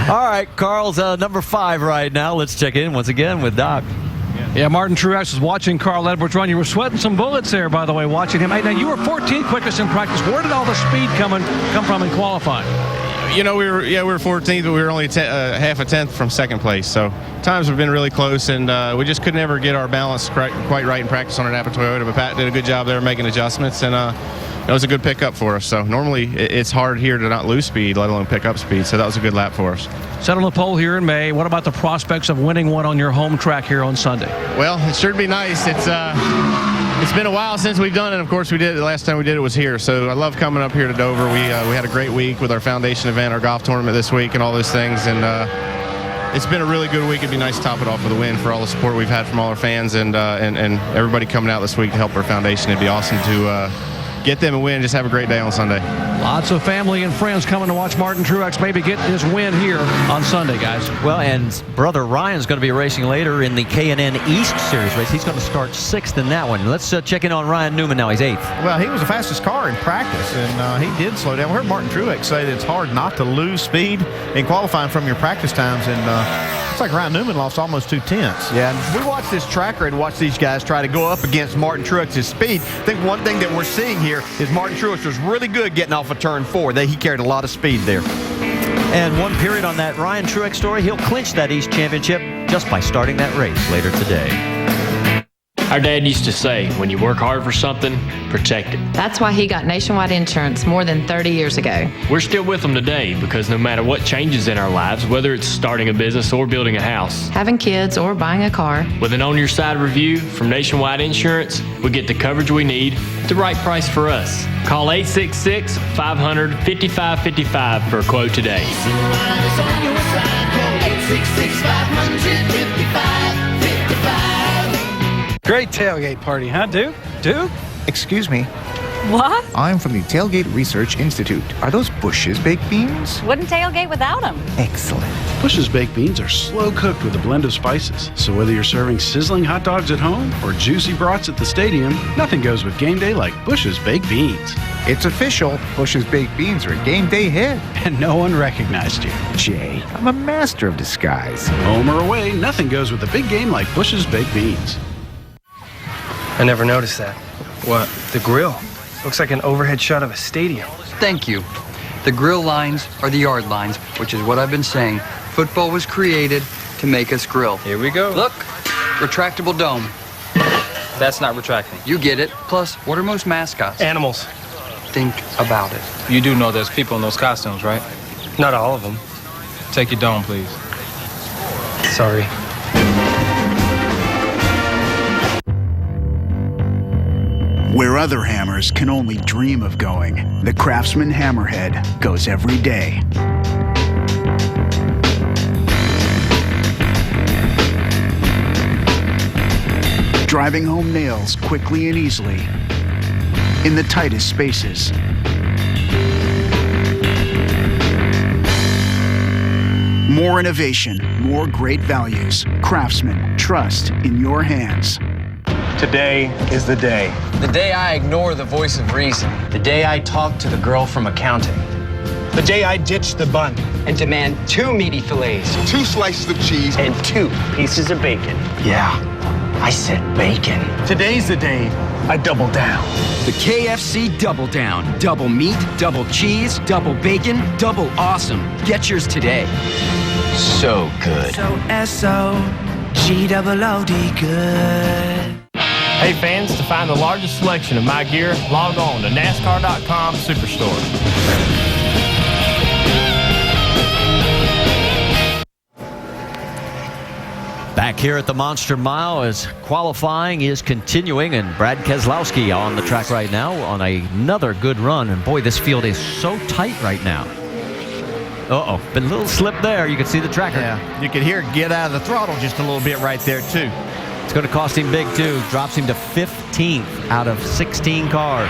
All right, Carl's number 5 right now. Let's check in once again with Doc. Yeah, Martin Truex was watching Carl Edwards run. You were sweating some bullets there, by the way, watching him. Hey, now, you were 14th quickest in practice. Where did all the speed come from in qualifying? We were 14th, but we were only half a tenth from second place. So times have been really close, and we just could never get our balance quite right in practice on an Napa Toyota. But Pat did a good job there making adjustments, and it was a good pickup for us. So normally it's hard here to not lose speed, let alone pick up speed. So that was a good lap for us. Set on the pole here in May. What about the prospects of winning one on your home track here on Sunday? Well, it should be nice. It's been a while since we've done it. Of course, we did it. The last time we did it was here. So I love coming up here to Dover. We had a great week with our foundation event, our golf tournament this week, and all those things. And it's been a really good week. It'd be nice to top it off with a win for all the support we've had from all our fans and everybody coming out this week to help our foundation. It'd be awesome to get them a win. Just have a great day on Sunday. Lots of family and friends coming to watch Martin Truex maybe get his win here on Sunday, guys. Well, and brother Ryan's going to be racing later in the K&N East Series race. He's going to start 6th in that one. Let's check in on Ryan Newman now. He's 8th. Well, he was the fastest car in practice, and he did slow down. We heard Martin Truex say that it's hard not to lose speed in qualifying from your practice times, and it's like Ryan Newman lost almost 2 tenths. Yeah, and we watched this tracker and watched these guys try to go up against Martin Truex's speed. I think one thing that we're seeing here is Martin Truex was really good getting off of turn 4. He carried a lot of speed there. And one period on that Ryan Truex story, he'll clinch that East Championship just by starting that race later today. Our dad used to say, when you work hard for something, protect it. That's why he got Nationwide Insurance more than 30 years ago. We're still with them today because no matter what changes in our lives, whether it's starting a business or building a house, having kids or buying a car, with an on-your-side review from Nationwide Insurance, we get the coverage we need at the right price for us. Call 866-500-5555 for a quote today. Great tailgate party, huh, Duke? Duke? Excuse me. What? I'm from the Tailgate Research Institute. Are those bushes baked beans? Wouldn't tailgate without them. Excellent. Bush's baked beans are slow cooked with a blend of spices. So whether you're serving sizzling hot dogs at home or juicy brats at the stadium, nothing goes with game day like Bush's baked beans. It's official. Bush's baked beans are a game day hit. And no one recognized you. Jay, I'm a master of disguise. Home or away, nothing goes with a big game like Bush's baked beans. I never noticed that. What? The grill. Looks like an overhead shot of a stadium. Thank you. The grill lines are the yard lines, which is what I've been saying. Football was created to make us grill. Here we go. Look, retractable dome. That's not retracting. You get it. Plus, what are most mascots? Animals. Think about it. You do know there's people in those costumes, right? Not all of them. Take your dome, please. Sorry. Where other hammers can only dream of going, the Craftsman Hammerhead goes every day. Driving home nails quickly and easily in the tightest spaces. More innovation, more great values. Craftsman, trust in your hands. Today is the day. The day I ignore the voice of reason. The day I talk to the girl from accounting. The day I ditch the bun. And demand 2 meaty fillets. 2 slices of cheese. And 2 pieces of bacon. Yeah, I said bacon. Today's the day I double down. The KFC Double Down. Double meat, double cheese, double bacon, double awesome. Get yours today. So good. So S-O-G-double-O-D good. Hey fans, to find the largest selection of my gear, log on to NASCAR.com Superstore. Back here at the Monster Mile as qualifying is continuing, and Brad Keselowski on the track right now on another good run. And boy, this field is so tight right now. Uh-oh, been a little slip there. You can see the tracker. Yeah, you can hear it get out of the throttle just a little bit right there, too. It's going to cost him big, too. Drops him to 15th out of 16 cars.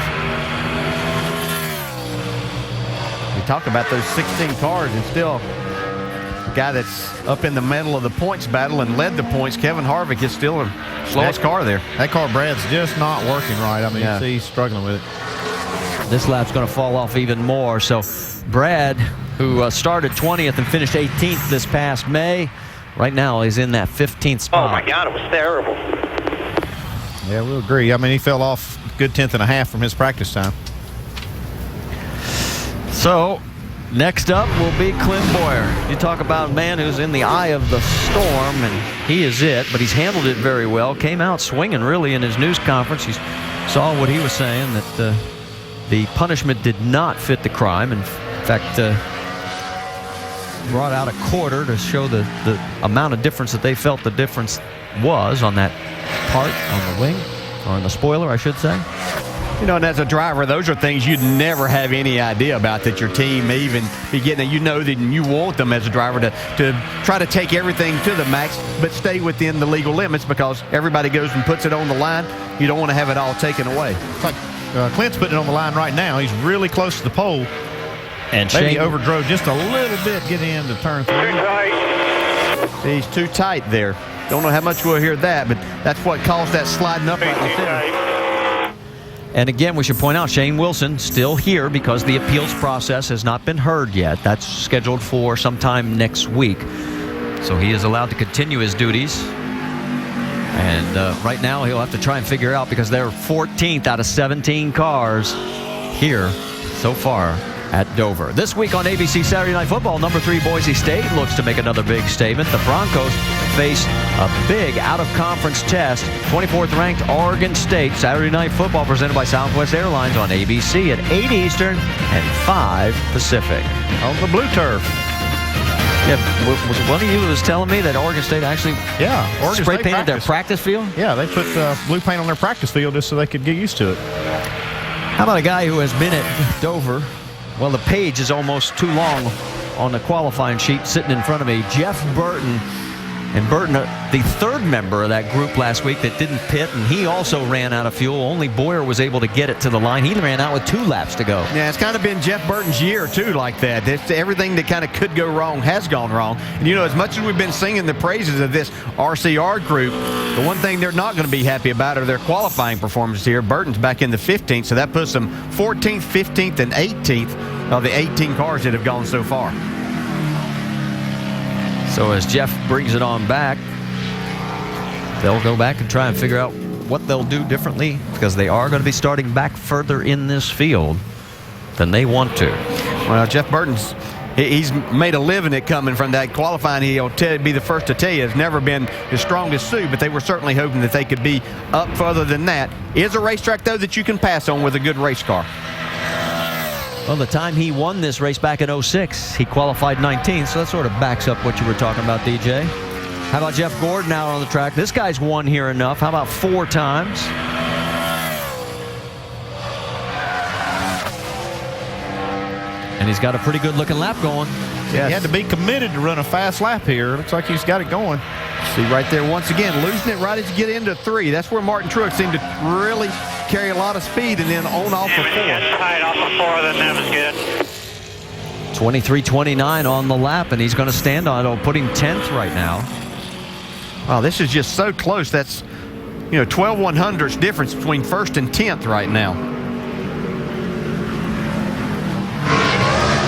We talked about those 16 cars, and still the guy that's up in the middle of the points battle and led the points, Kevin Harvick, is still the slowest car there. That car, Brad's just not working right. I mean, Yeah. see, he's struggling with it. This lap's going to fall off even more. So Brad, who started 20th and finished 18th this past May, right now is in that 15th spot. Oh my God, it was terrible. Yeah, we'll agree. I mean, he fell off a good 10th and a half from his practice time. So next up will be Clint Boyer. You talk about a man who's in the eye of the storm, and he is it, but he's handled it very well. Came out swinging really in his news conference. You saw what he was saying, that the punishment did not fit the crime. In fact, brought out a quarter to show the amount of difference that they felt the difference was on that part on the wing, or on the spoiler, I should say. You know, and as a driver, those are things you'd never have any idea about, that your team may even be getting. You know that you want them as a driver to try to take everything to the max, but stay within the legal limits, because everybody goes and puts it on the line. You don't want to have it all taken away. It's like Clint's putting it on the line right now. He's really close to the pole. And maybe overdrove just a little bit getting into turn 3. He's too tight there. Don't know how much we'll hear that, but that's what caused that sliding up right there. And again, we should point out Shane Wilson still here because the appeals process has not been heard yet. That's scheduled for sometime next week. So he is allowed to continue his duties. And right now he'll have to try and figure out, because they're 14th out of 17 cars here so far at Dover. This week on ABC Saturday Night Football, number 3 Boise State looks to make another big statement. The Broncos face a big out-of-conference test. 24th ranked Oregon State. Saturday Night Football presented by Southwest Airlines on ABC at 8 Eastern and 5 Pacific. On the blue turf. Yeah, was one of you who was telling me that Oregon State actually Oregon spray State painted their practice field? Yeah, they put blue paint on their practice field just so they could get used to it. How about a guy who has been at Dover? Well, the page is almost too long on the qualifying sheet sitting in front of me. Jeff Burton And Burton, the third member of that group last week that didn't pit, and he also ran out of fuel. Only Boyer was able to get it to the line. He ran out with 2 laps to go. Yeah, it's kind of been Jeff Burton's year, too, like that. Everything that kind of could go wrong has gone wrong. And, as much as we've been singing the praises of this RCR group, the one thing they're not going to be happy about are their qualifying performances here. Burton's back in the 15th, so that puts them 14th, 15th, and 18th of the 18 cars that have gone so far. So as Jeff brings it on back, they'll go back and try and figure out what they'll do differently, because they are going to be starting back further in this field than they want to. Well, Jeff Burton's he's made a living at coming from that qualifying. He'll be the first to tell you it's never been his strongest suit, but they were certainly hoping that they could be up further than that. Is a racetrack, though, that you can pass on with a good race car. Well, the time he won this race back in 06, he qualified 19th, so that sort of backs up what you were talking about, DJ. How about Jeff Gordon out on the track? This guy's won here enough. How about 4 times? And he's got a pretty good-looking lap going. Yeah, he had to be committed to run a fast lap here. Looks like he's got it going. See right there, once again, losing it right as you get into 3. That's where Martin Truex seemed to really carry a lot of speed and then on off for 4. Tight off of 4, then that was good. 23:29 on the lap, and he's going to stand on it. It'll put him 10th right now. Wow, this is just so close. That's, 12 100ths difference between 1st and 10th right now.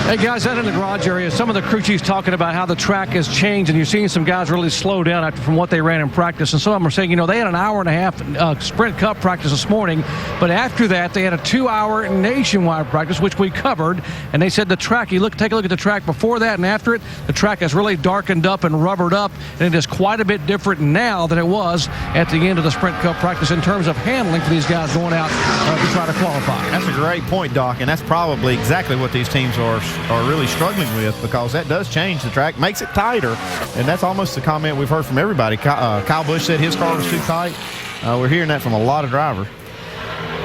Hey, guys, out in the garage area, some of the crew chiefs talking about how the track has changed, and you're seeing some guys really slow down from what they ran in practice. And some of them are saying, they had an hour and a half Sprint Cup practice this morning, but after that, they had a 2-hour nationwide practice, which we covered. And they said the track, take a look at the track before that and after it, the track has really darkened up and rubbered up, and it is quite a bit different now than it was at the end of the Sprint Cup practice in terms of handling for these guys going out to try to qualify. That's a great point, Doc, and that's probably exactly what these teams are really struggling with, because that does change the track, makes it tighter, and that's almost the comment we've heard from everybody. Kyle Busch said his car was too tight. We're hearing that from a lot of drivers.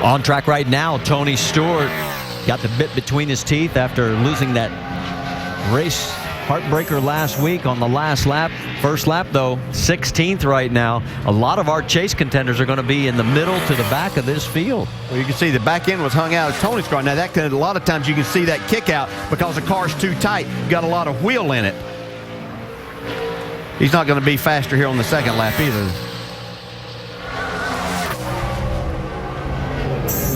On track right now, Tony Stewart got the bit between his teeth after losing that race heartbreaker last week on the last lap. First lap, though, 16th right now. A lot of our chase contenders are going to be in the middle to the back of this field. Well, you can see the back end was hung out of Tony's car. Now, a lot of times you can see that kick out because the car's too tight. You got a lot of wheel in it. He's not going to be faster here on the second lap either.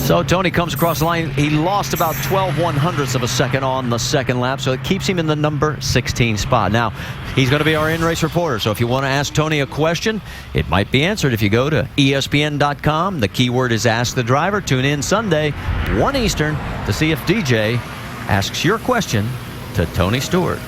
So Tony comes across the line. He lost about 12 100ths of a second on the second lap, so it keeps him in the number 16 spot. Now, he's going to be our in-race reporter, so if you want to ask Tony a question, it might be answered if you go to ESPN.com. The keyword is Ask the Driver. Tune in Sunday, 1 Eastern, to see if DJ asks your question to Tony Stewart.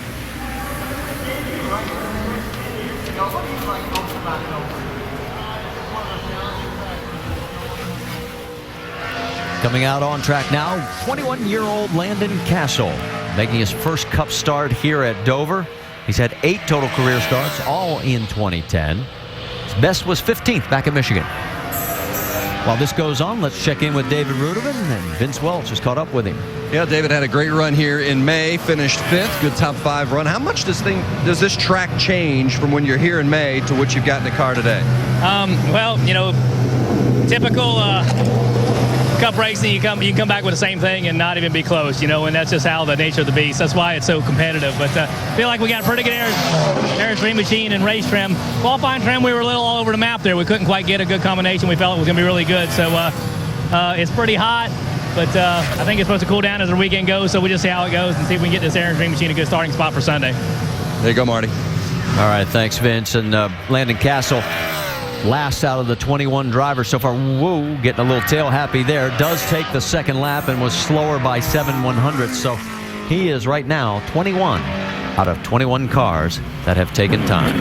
Coming out on track now, 21-year-old Landon Castle, making his first Cup start here at Dover. He's had 8 total career starts, all in 2010. His best was 15th back in Michigan. While this goes on, let's check in with David Ruderman, and Vince Welch has caught up with him. Yeah, David had a great run here in May, finished 5th, good top 5 run. How much does this track change from when you're here in May to what you've got in the car today? Well, typical Cup racing, you can come back with the same thing and not even be close, and that's just how the nature of the beast. That's why it's so competitive. But I feel like we got a pretty good airstream machine and race trim. Qualifying trim, we were a little all over the map there. We couldn't quite get a good combination. We felt it was going to be really good. So it's pretty hot, but I think it's supposed to cool down as the weekend goes. So we just see how it goes and see if we can get this airstream machine a good starting spot for Sunday. There you go, Marty. All right, thanks, Vince. And Landon Castle, last out of the 21 drivers so far. Whoa, getting a little tail happy there. Does take the second lap and was slower by 7 100ths. So he is right now 21 out of 21 cars that have taken time.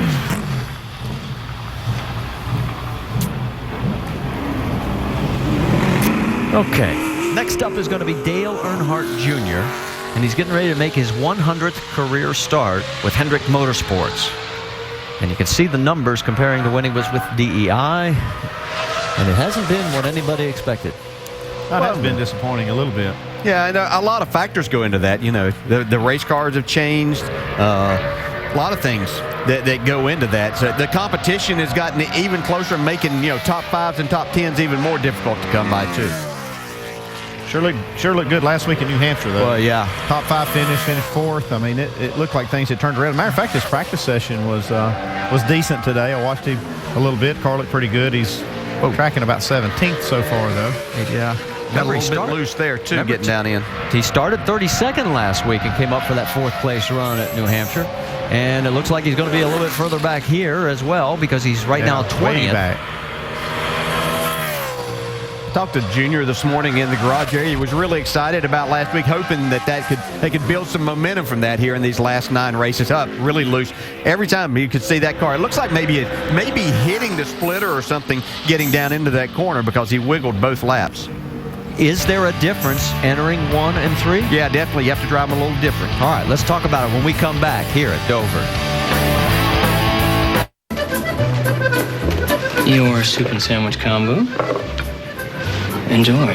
Okay, next up is going to be Dale Earnhardt Jr., and he's getting ready to make his 100th career start with Hendrick Motorsports. And you can see the numbers comparing to when he was with DEI, and it hasn't been what anybody expected. That has been disappointing a little bit. Yeah, and a lot of factors go into that. The race cars have changed. A lot of things that go into that. So the competition has gotten even closer, making top 5s and top 10s even more difficult to come by too. Sure looked good last week in New Hampshire, though. Well, yeah. Top 5 finish, finished 4th. I mean, it looked like things had turned around. Matter of fact, his practice session was decent today. I watched him a little bit. Carl looked pretty good. He's tracking about 17th so far, though. Yeah. Got a little bit loose there, too, getting down in. He started 32nd last week and came up for that 4th place run at New Hampshire. And it looks like he's going to be a little bit further back here as well, because he's right now 20th. Way back. Talked to Junior this morning in the garage area. He was really excited about last week, hoping that they could build some momentum from that here in these last 9 races. Up really loose. Every time you could see that car, it looks like maybe hitting the splitter or something, getting down into that corner, because he wiggled both laps. Is there a difference entering 1 and 3? Yeah, definitely. You have to drive them a little different. All right, let's talk about it when we come back here at Dover. Your soup and sandwich combo. Enjoy.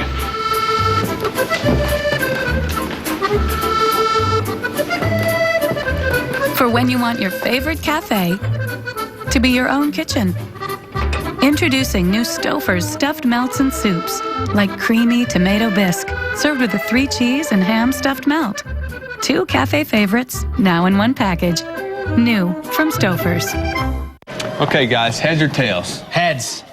For when you want your favorite cafe to be your own kitchen. Introducing new Stouffer's stuffed melts and soups, like creamy tomato bisque, served with a 3-cheese and ham stuffed melt. 2 cafe favorites, now in 1 package. New from Stouffer's. Okay, guys, heads or tails? Heads.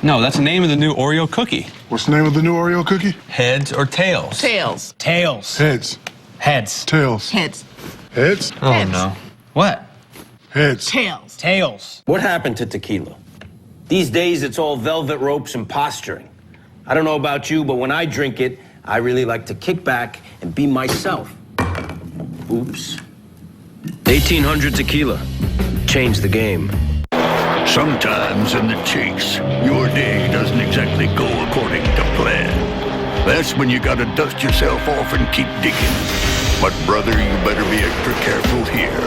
No, that's the name of the new Oreo cookie. What's the name of the new Oreo cookie? Heads or tails? Tails. Tails. Heads. Heads. Tails. Heads. Heads? Oh, Heads. no. What? Heads. Tails. Tails. What happened to tequila? These days, it's all velvet ropes and posturing. I don't know about you, but when I drink it, I really like to kick back and be myself. Oops. 1800 tequila. Change the game. Sometimes in the chase, your day doesn't exactly go according to plan. That's when you gotta dust yourself off and keep digging. But brother, you better be extra careful here.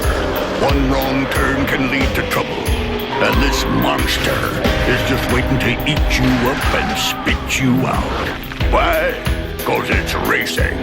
One wrong turn can lead to trouble. And this monster is just waiting to eat you up and spit you out. Why? 'Cause it's racing.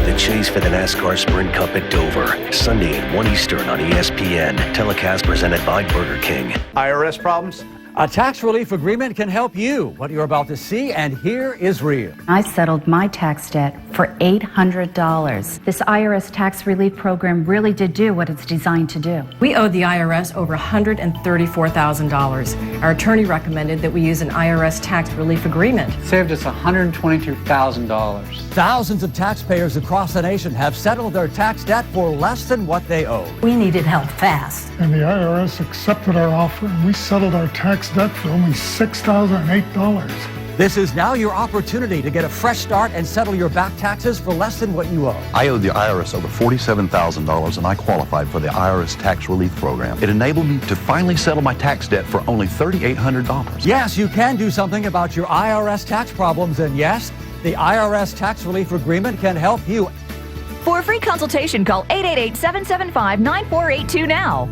The chase for the NASCAR Sprint Cup at Dover, Sunday at 1 Eastern on ESPN. Telecast presented by Burger King. IRS problems? A tax relief agreement can help you. What you're about to see and hear is real. I settled my tax debt for $800. This IRS tax relief program really did do what it's designed to do. We owed the IRS over $134,000. Our attorney recommended that we use an IRS tax relief agreement. Saved us $122,000. Thousands of taxpayers across the nation have settled their tax debt for less than what they owed. We needed help fast. And the IRS accepted our offer, and we settled our tax debt for only $6,008. This is now your opportunity to get a fresh start and settle your back taxes for less than what you owe. I owed the IRS over $47,000 and I qualified for the IRS tax relief program. It enabled me to finally settle my tax debt for only $3,800. Yes, you can do something about your IRS tax problems, and yes, the IRS tax relief agreement can help you. For a free consultation, call 888-775-9482 now.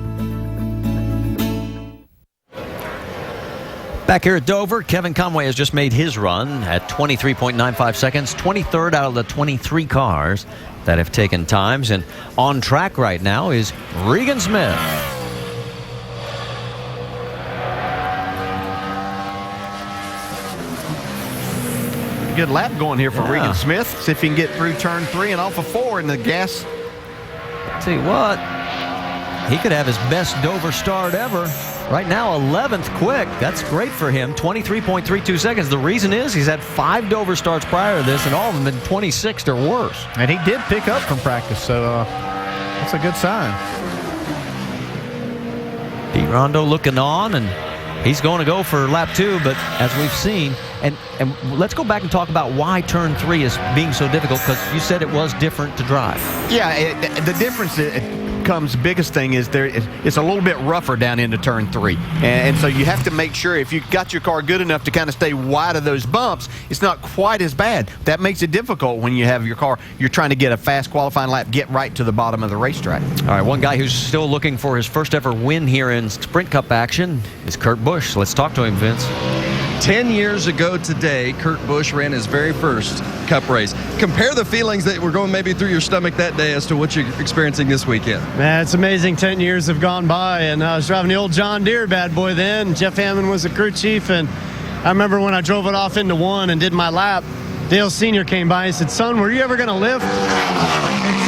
Back here at Dover, Kevin Conway has just made his run at 23.95 seconds, 23rd out of the 23 cars that have taken times. And on track right now is Regan Smith. Good lap going here for Regan Smith. See if he can get through turn 3 and off of 4 in the gas. Tell you what, he could have his best Dover start ever. Right now, 11th quick. That's great for him. 23.32 seconds. The reason is he's had 5 Dover starts prior to this, and all of them been 26th or worse. And he did pick up from practice, so that's a good sign. Pete Rondo looking on, and he's going to go for lap 2, but as we've seen, and let's go back and talk about why turn 3 is being so difficult, because you said it was different to drive. Yeah, the difference comes, biggest thing is it's a little bit rougher down into turn 3, and so you have to make sure if you've got your car good enough to kind of stay wide of those bumps, it's not quite as bad. That makes it difficult when you have your car, you're trying to get a fast qualifying lap, get right to the bottom of the racetrack. All right, one guy who's still looking for his first ever win here in Sprint Cup action is Kurt Busch. Let's talk to him, Vince. 10 years ago today, Kurt Busch ran his very first Cup race. Compare the feelings that were going maybe through your stomach that day as to what you're experiencing this weekend. Man, it's amazing. 10 years have gone by, and I was driving the old John Deere bad boy then. Jeff Hammond was the crew chief, and I remember when I drove it off into one and did my lap, Dale Sr. came by and said, "Son, were you ever going to live?"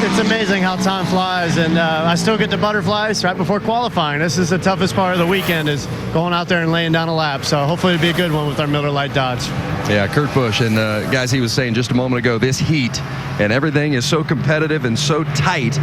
It's amazing how time flies, and I still get the butterflies right before qualifying. This is the toughest part of the weekend, is going out there and laying down a lap. So hopefully it'll be a good one with our Miller Lite Dodge. Yeah, Kurt Busch. And guys, he was saying just a moment ago, this heat and everything is so competitive and so tight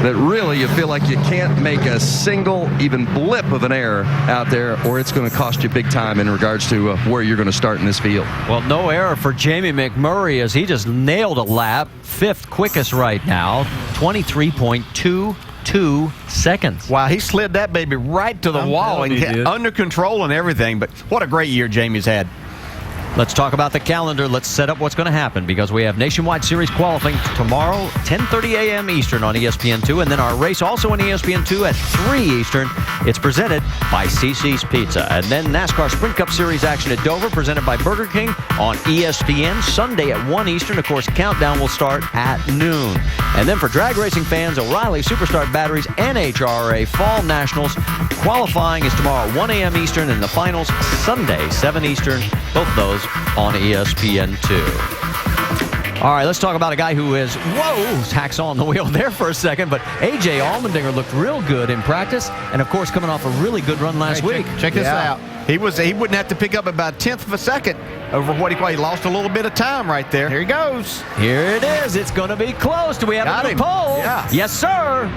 that really you feel like you can't make a single even blip of an error out there, or it's going to cost you big time in regards to where you're going to start in this field. Well, no error for Jamie McMurray as he just nailed a lap. 5th quickest right now, 23.22 seconds. Wow, he slid that baby right to the wall and under control and everything. But what a great year Jamie's had. Let's talk about the calendar. Let's set up what's going to happen, because we have Nationwide Series qualifying tomorrow, 10:30 a.m. Eastern on ESPN2, and then our race also on ESPN2 at 3 Eastern. It's presented by CC's Pizza. And then NASCAR Sprint Cup Series action at Dover, presented by Burger King on ESPN, Sunday at 1 Eastern. Of course, countdown will start at noon. And then for drag racing fans, O'Reilly Superstar Batteries NHRA Fall Nationals. Qualifying is tomorrow at 1 a.m. Eastern, and the finals Sunday, 7 Eastern. Both of those on ESPN2. All right, let's talk about a guy who is, hacks on the wheel there for a second, but A.J. Allmendinger looked real good in practice, and of course coming off a really good run last week. Check this out. He wouldn't have to pick up about a 10th of a second over what he lost a little bit of time right there. Here he goes. Here it is. It's going to be close. Do we have a pole? Yeah. Yes, sir.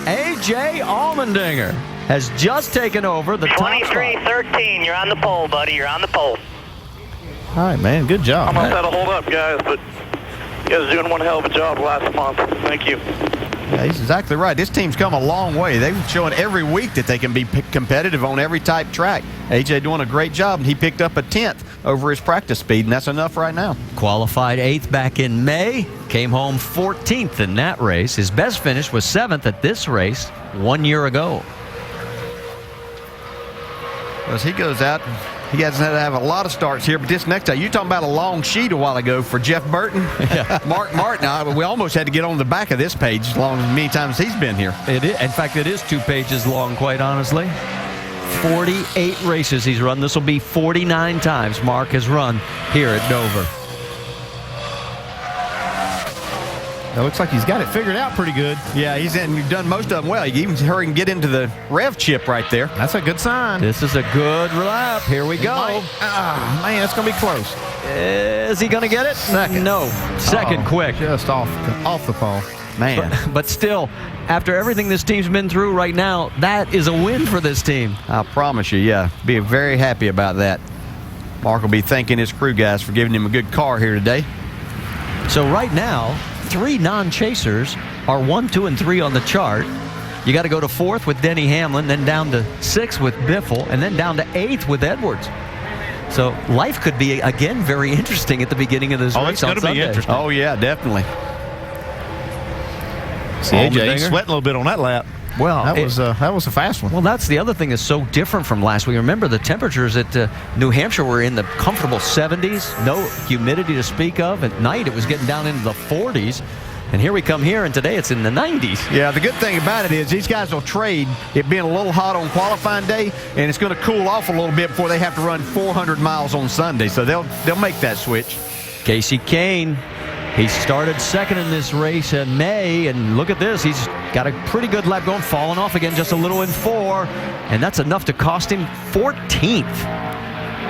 A.J. Allmendinger has just taken over the top spot. 23-13. You're on the pole, buddy. You're on the pole. All right, man. Good job. Almost had to hold up, guys, but you guys are doing one hell of a job last month. Thank you. Yeah, he's exactly right. This team's come a long way. They've shown every week that they can be competitive on every type track. AJ doing a great job, and he picked up a 10th over his practice speed, and that's enough right now. Qualified 8th back in May, came home 14th in that race. His best finish was 7th at this race 1 year ago. As he goes out, he hasn't had to have a lot of starts here, but this next time, you're talking about a long sheet a while ago for Jeff Burton. Yeah. Mark Martin, we almost had to get on the back of this page as long as many times he's been here. It is, in fact, it is 2 pages long, quite honestly. 48 races he's run. This will be 49 times Mark has run here at Dover. It looks like he's got it figured out pretty good. Yeah, he's done most of them well. He even hurried and get into the rev chip right there. That's a good sign. This is a good lap. Here we go. Man, it's going to be close. Is he going to get it? No. Second quick. Just off the pole. Man. But still, after everything this team's been through right now, that is a win for this team. I promise you, yeah. Be very happy about that. Mark will be thanking his crew guys for giving him a good car here today. So right now, 3 non-chasers are 1, 2, and 3 on the chart. You got to go to 4th with Denny Hamlin, then down to 6th with Biffle, and then down to 8th with Edwards. So life could be, again, very interesting at the beginning of this race it's going to be interesting. Oh, yeah, definitely. See, AJ, he's sweating a little bit on that lap. Well, that was a fast one. Well, that's the other thing that's so different from last week. Remember, the temperatures at New Hampshire were in the comfortable 70s, no humidity to speak of. At night, it was getting down into the 40s. And here we come here, and today it's in the 90s. Yeah, the good thing about it is these guys will trade it being a little hot on qualifying day, and it's going to cool off a little bit before they have to run 400 miles on Sunday. So they'll make that switch. Casey Kane. He started second in this race in May, and look at this. He's got a pretty good lap going, falling off again just a little in 4, and that's enough to cost him 14th.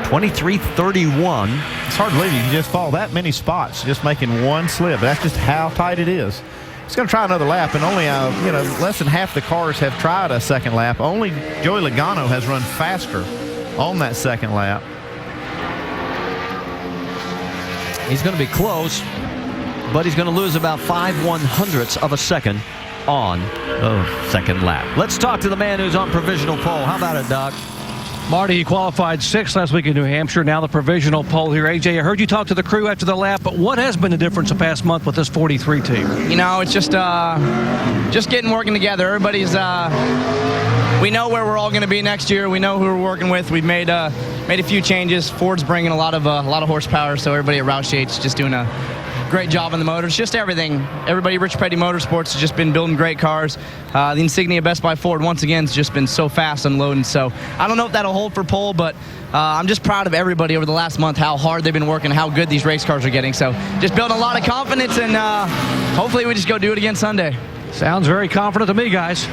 23-31. It's hard to believe you can just fall that many spots just making one slip. That's just how tight it is. He's going to try another lap, and only less than half the cars have tried a second lap. Only Joey Logano has run faster on that second lap. He's going to be close, but he's going to lose about 5/100ths of a second on the second lap. Let's talk to the man who's on provisional pole. How about it, Doc? Marty, qualified 6th last week in New Hampshire. Now the provisional pole here. AJ, I heard you talk to the crew after the lap, but what has been the difference the past month with this 43 team? You know, it's just getting working together. Everybody's we know where we're all going to be next year. We know who we're working with. We've made a few changes. Ford's bringing a lot of horsepower, so everybody at Roush Yates just doing a great job on the motors. Just everything. Everybody at Rich Petty Motorsports has just been building great cars. The Insignia Best Buy Ford, once again, has just been so fast unloading. So I don't know if that'll hold for pole, but I'm just proud of everybody over the last month, how hard they've been working, how good these race cars are getting. So just building a lot of confidence, and hopefully we just go do it again Sunday. Sounds very confident to me, guys.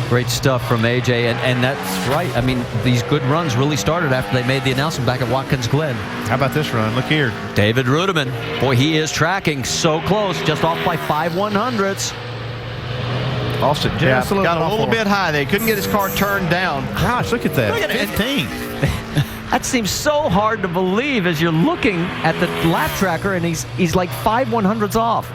Great stuff from AJ, and that's right. I mean, these good runs really started after they made the announcement back at Watkins Glen. How about this run? Look here. David Rudiman. Boy, he is tracking so close, just off by 5/100ths. Lost it just a little got a little bit high. They couldn't get his car turned down. Gosh, look at that. Look at 15. That seems so hard to believe as you're looking at the lap tracker, and he's like 5/100ths off.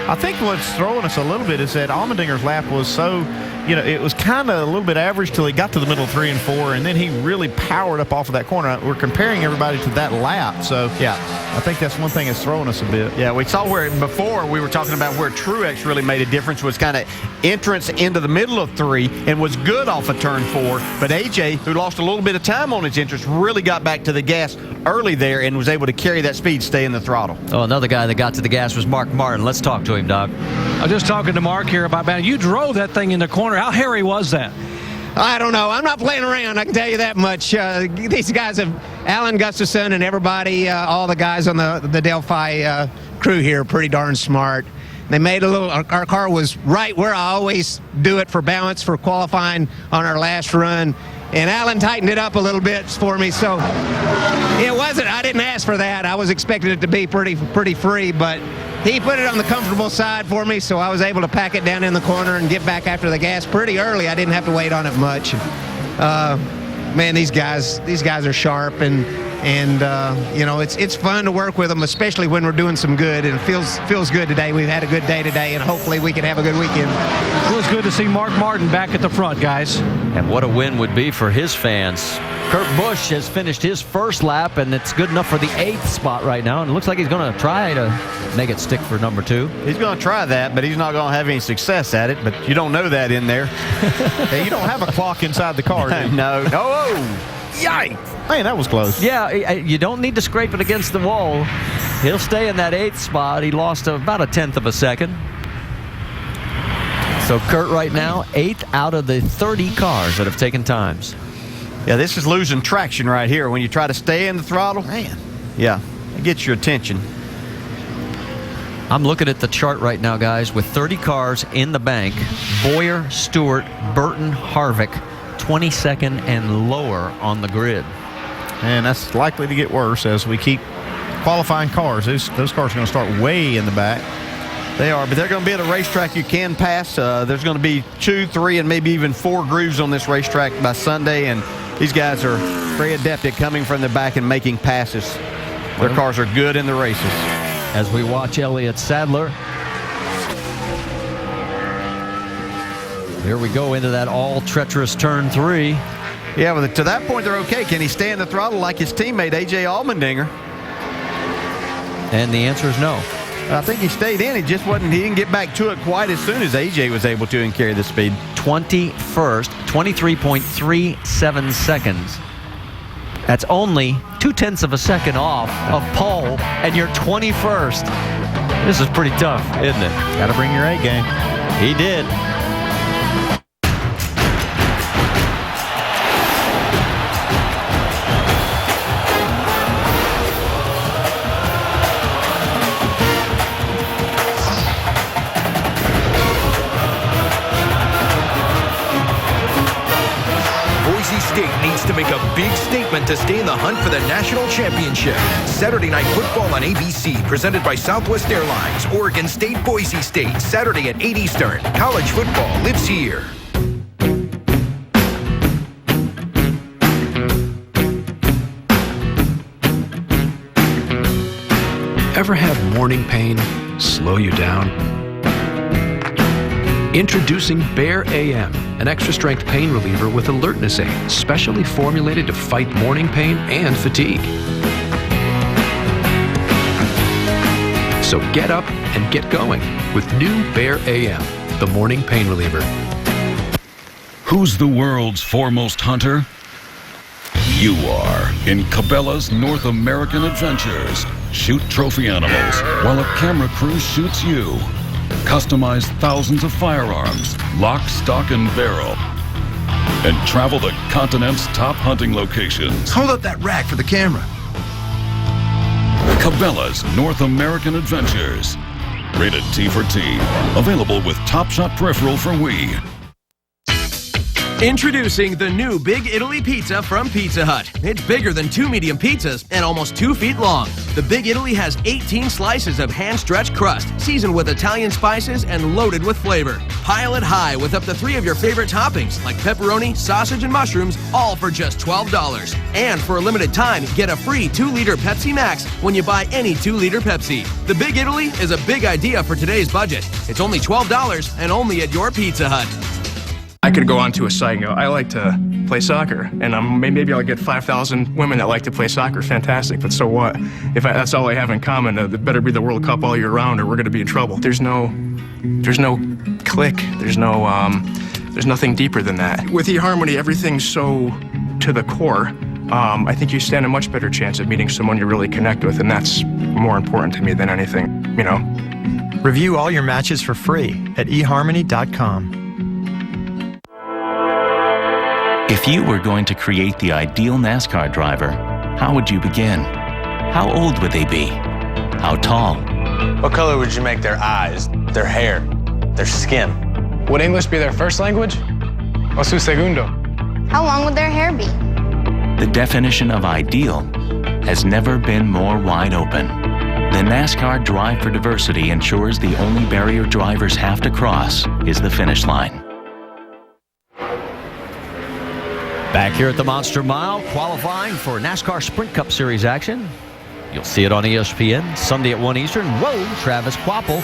I think what's throwing us a little bit is that Allmendinger's lap was so, it was kind of a little bit average till he got to the middle 3 and 4, and then he really powered up off of that corner. We're comparing everybody to that lap, so yeah, I think that's one thing that's throwing us a bit. Yeah, we saw where before we were talking about where Truex really made a difference was kind of entrance into the middle of 3 and was good off of turn 4, but AJ, who lost a little bit of time on his entrance, really got back to the gas early there and was able to carry that speed, stay in the throttle. Oh, another guy that got to the gas was Mark Martin. Let's talk to him, Doc. I was just talking to Mark here about, man, you drove that thing in the corner. How hairy was that? I don't know. I'm not playing around. I can tell you that much. These guys have Alan Gustafson and everybody, all the guys on the Delphi crew here, are pretty darn smart. They made our car was right where I always do it for balance for qualifying on our last run. And Alan tightened it up a little bit for me, so I didn't ask for that. I was expecting it to be pretty free, but he put it on the comfortable side for me, so I was able to pack it down in the corner and get back after the gas pretty early. I didn't have to wait on it much. Man, these guys are sharp, and it's fun to work with them, especially when we're doing some good, and it feels good today. We've had a good day today, and hopefully we can have a good weekend. Feels good to see Mark Martin back at the front, guys. And what a win would be for his fans. Kurt Busch has finished his first lap, and it's good enough for the 8th spot right now, and it looks like he's going to try to make it stick for number 2. He's going to try that, but he's not going to have any success at it, but you don't know that in there. Hey, you don't have a clock inside the car, do you? No. Oh, yikes. Man, that was close. Yeah, you don't need to scrape it against the wall. He'll stay in that 8th spot. He lost about a 1/10 of a second. So Kurt right now, 8th out of the 30 cars that have taken times. Yeah, this is losing traction right here. When you try to stay in the throttle, man. Yeah, it gets your attention. I'm looking at the chart right now, guys, with 30 cars in the bank. Boyer, Stewart, Burton, Harvick, 22nd and lower on the grid. And that's likely to get worse as we keep qualifying cars. Those cars are going to start way in the back. They are, but they're going to be at a racetrack you can pass. There's going to be 2, 3, and maybe even 4 grooves on this racetrack by Sunday, and these guys are very adept at coming from the back and making passes. Their cars are good in the races. As we watch Elliott Sadler. Here we go into that all treacherous turn 3. Yeah, well, to that point, they're okay. Can he stay in the throttle like his teammate, A.J. Allmendinger? And the answer is no. I think he stayed in. He didn't get back to it quite as soon as A.J. was able to and carry the speed. 21st, 23.37 seconds. That's only 0.2 of a second off of pole, and you're 21st. This is pretty tough, isn't it? Got to bring your A game. He did. Needs to make a big statement to stay in the hunt for the national championship. Saturday Night Football on ABC, presented by Southwest Airlines, Oregon State, Boise State, Saturday at 8 Eastern. College football lives here. Ever have morning pain slow you down? Introducing Bear AM, an extra-strength pain reliever with alertness aid, specially formulated to fight morning pain and fatigue. So get up and get going with new Bear AM, the morning pain reliever. Who's the world's foremost hunter? You are in Cabela's North American Adventures. Shoot trophy animals while a camera crew shoots you. Customize thousands of firearms, lock, stock, and barrel. And travel the continent's top hunting locations. Hold up that rack for the camera. Cabela's North American Adventures. Rated T for T. Available with Top Shot peripheral for Wii. Introducing the new Big Italy Pizza from Pizza Hut. It's bigger than 2 medium pizzas and almost 2 feet long. The Big Italy has 18 slices of hand-stretched crust, seasoned with Italian spices and loaded with flavor. Pile it high with up to 3 of your favorite toppings, like pepperoni, sausage, and mushrooms, all for just $12. And for a limited time, get a free 2-liter Pepsi Max when you buy any 2-liter Pepsi. The Big Italy is a big idea for today's budget. It's only $12 and only at your Pizza Hut. I could go onto a site and go, I like to play soccer, and maybe I'll get 5,000 women that like to play soccer. Fantastic, but so what? If that's all I have in common, it better be the World Cup all year round, or we're going to be in trouble. There's no click. There's nothing deeper than that. With eHarmony, everything's so to the core. I think you stand a much better chance of meeting someone you really connect with, and that's more important to me than anything. Review all your matches for free at eHarmony.com. If you were going to create the ideal NASCAR driver, how would you begin? How old would they be? How tall? What color would you make their eyes, their hair, their skin? Would English be their first language? O su segundo? How long would their hair be? The definition of ideal has never been more wide open. The NASCAR Drive for Diversity ensures the only barrier drivers have to cross is the finish line. Back here at the Monster Mile, qualifying for NASCAR Sprint Cup Series action. You'll see it on ESPN Sunday at 1 Eastern. Whoa, Travis Quapple,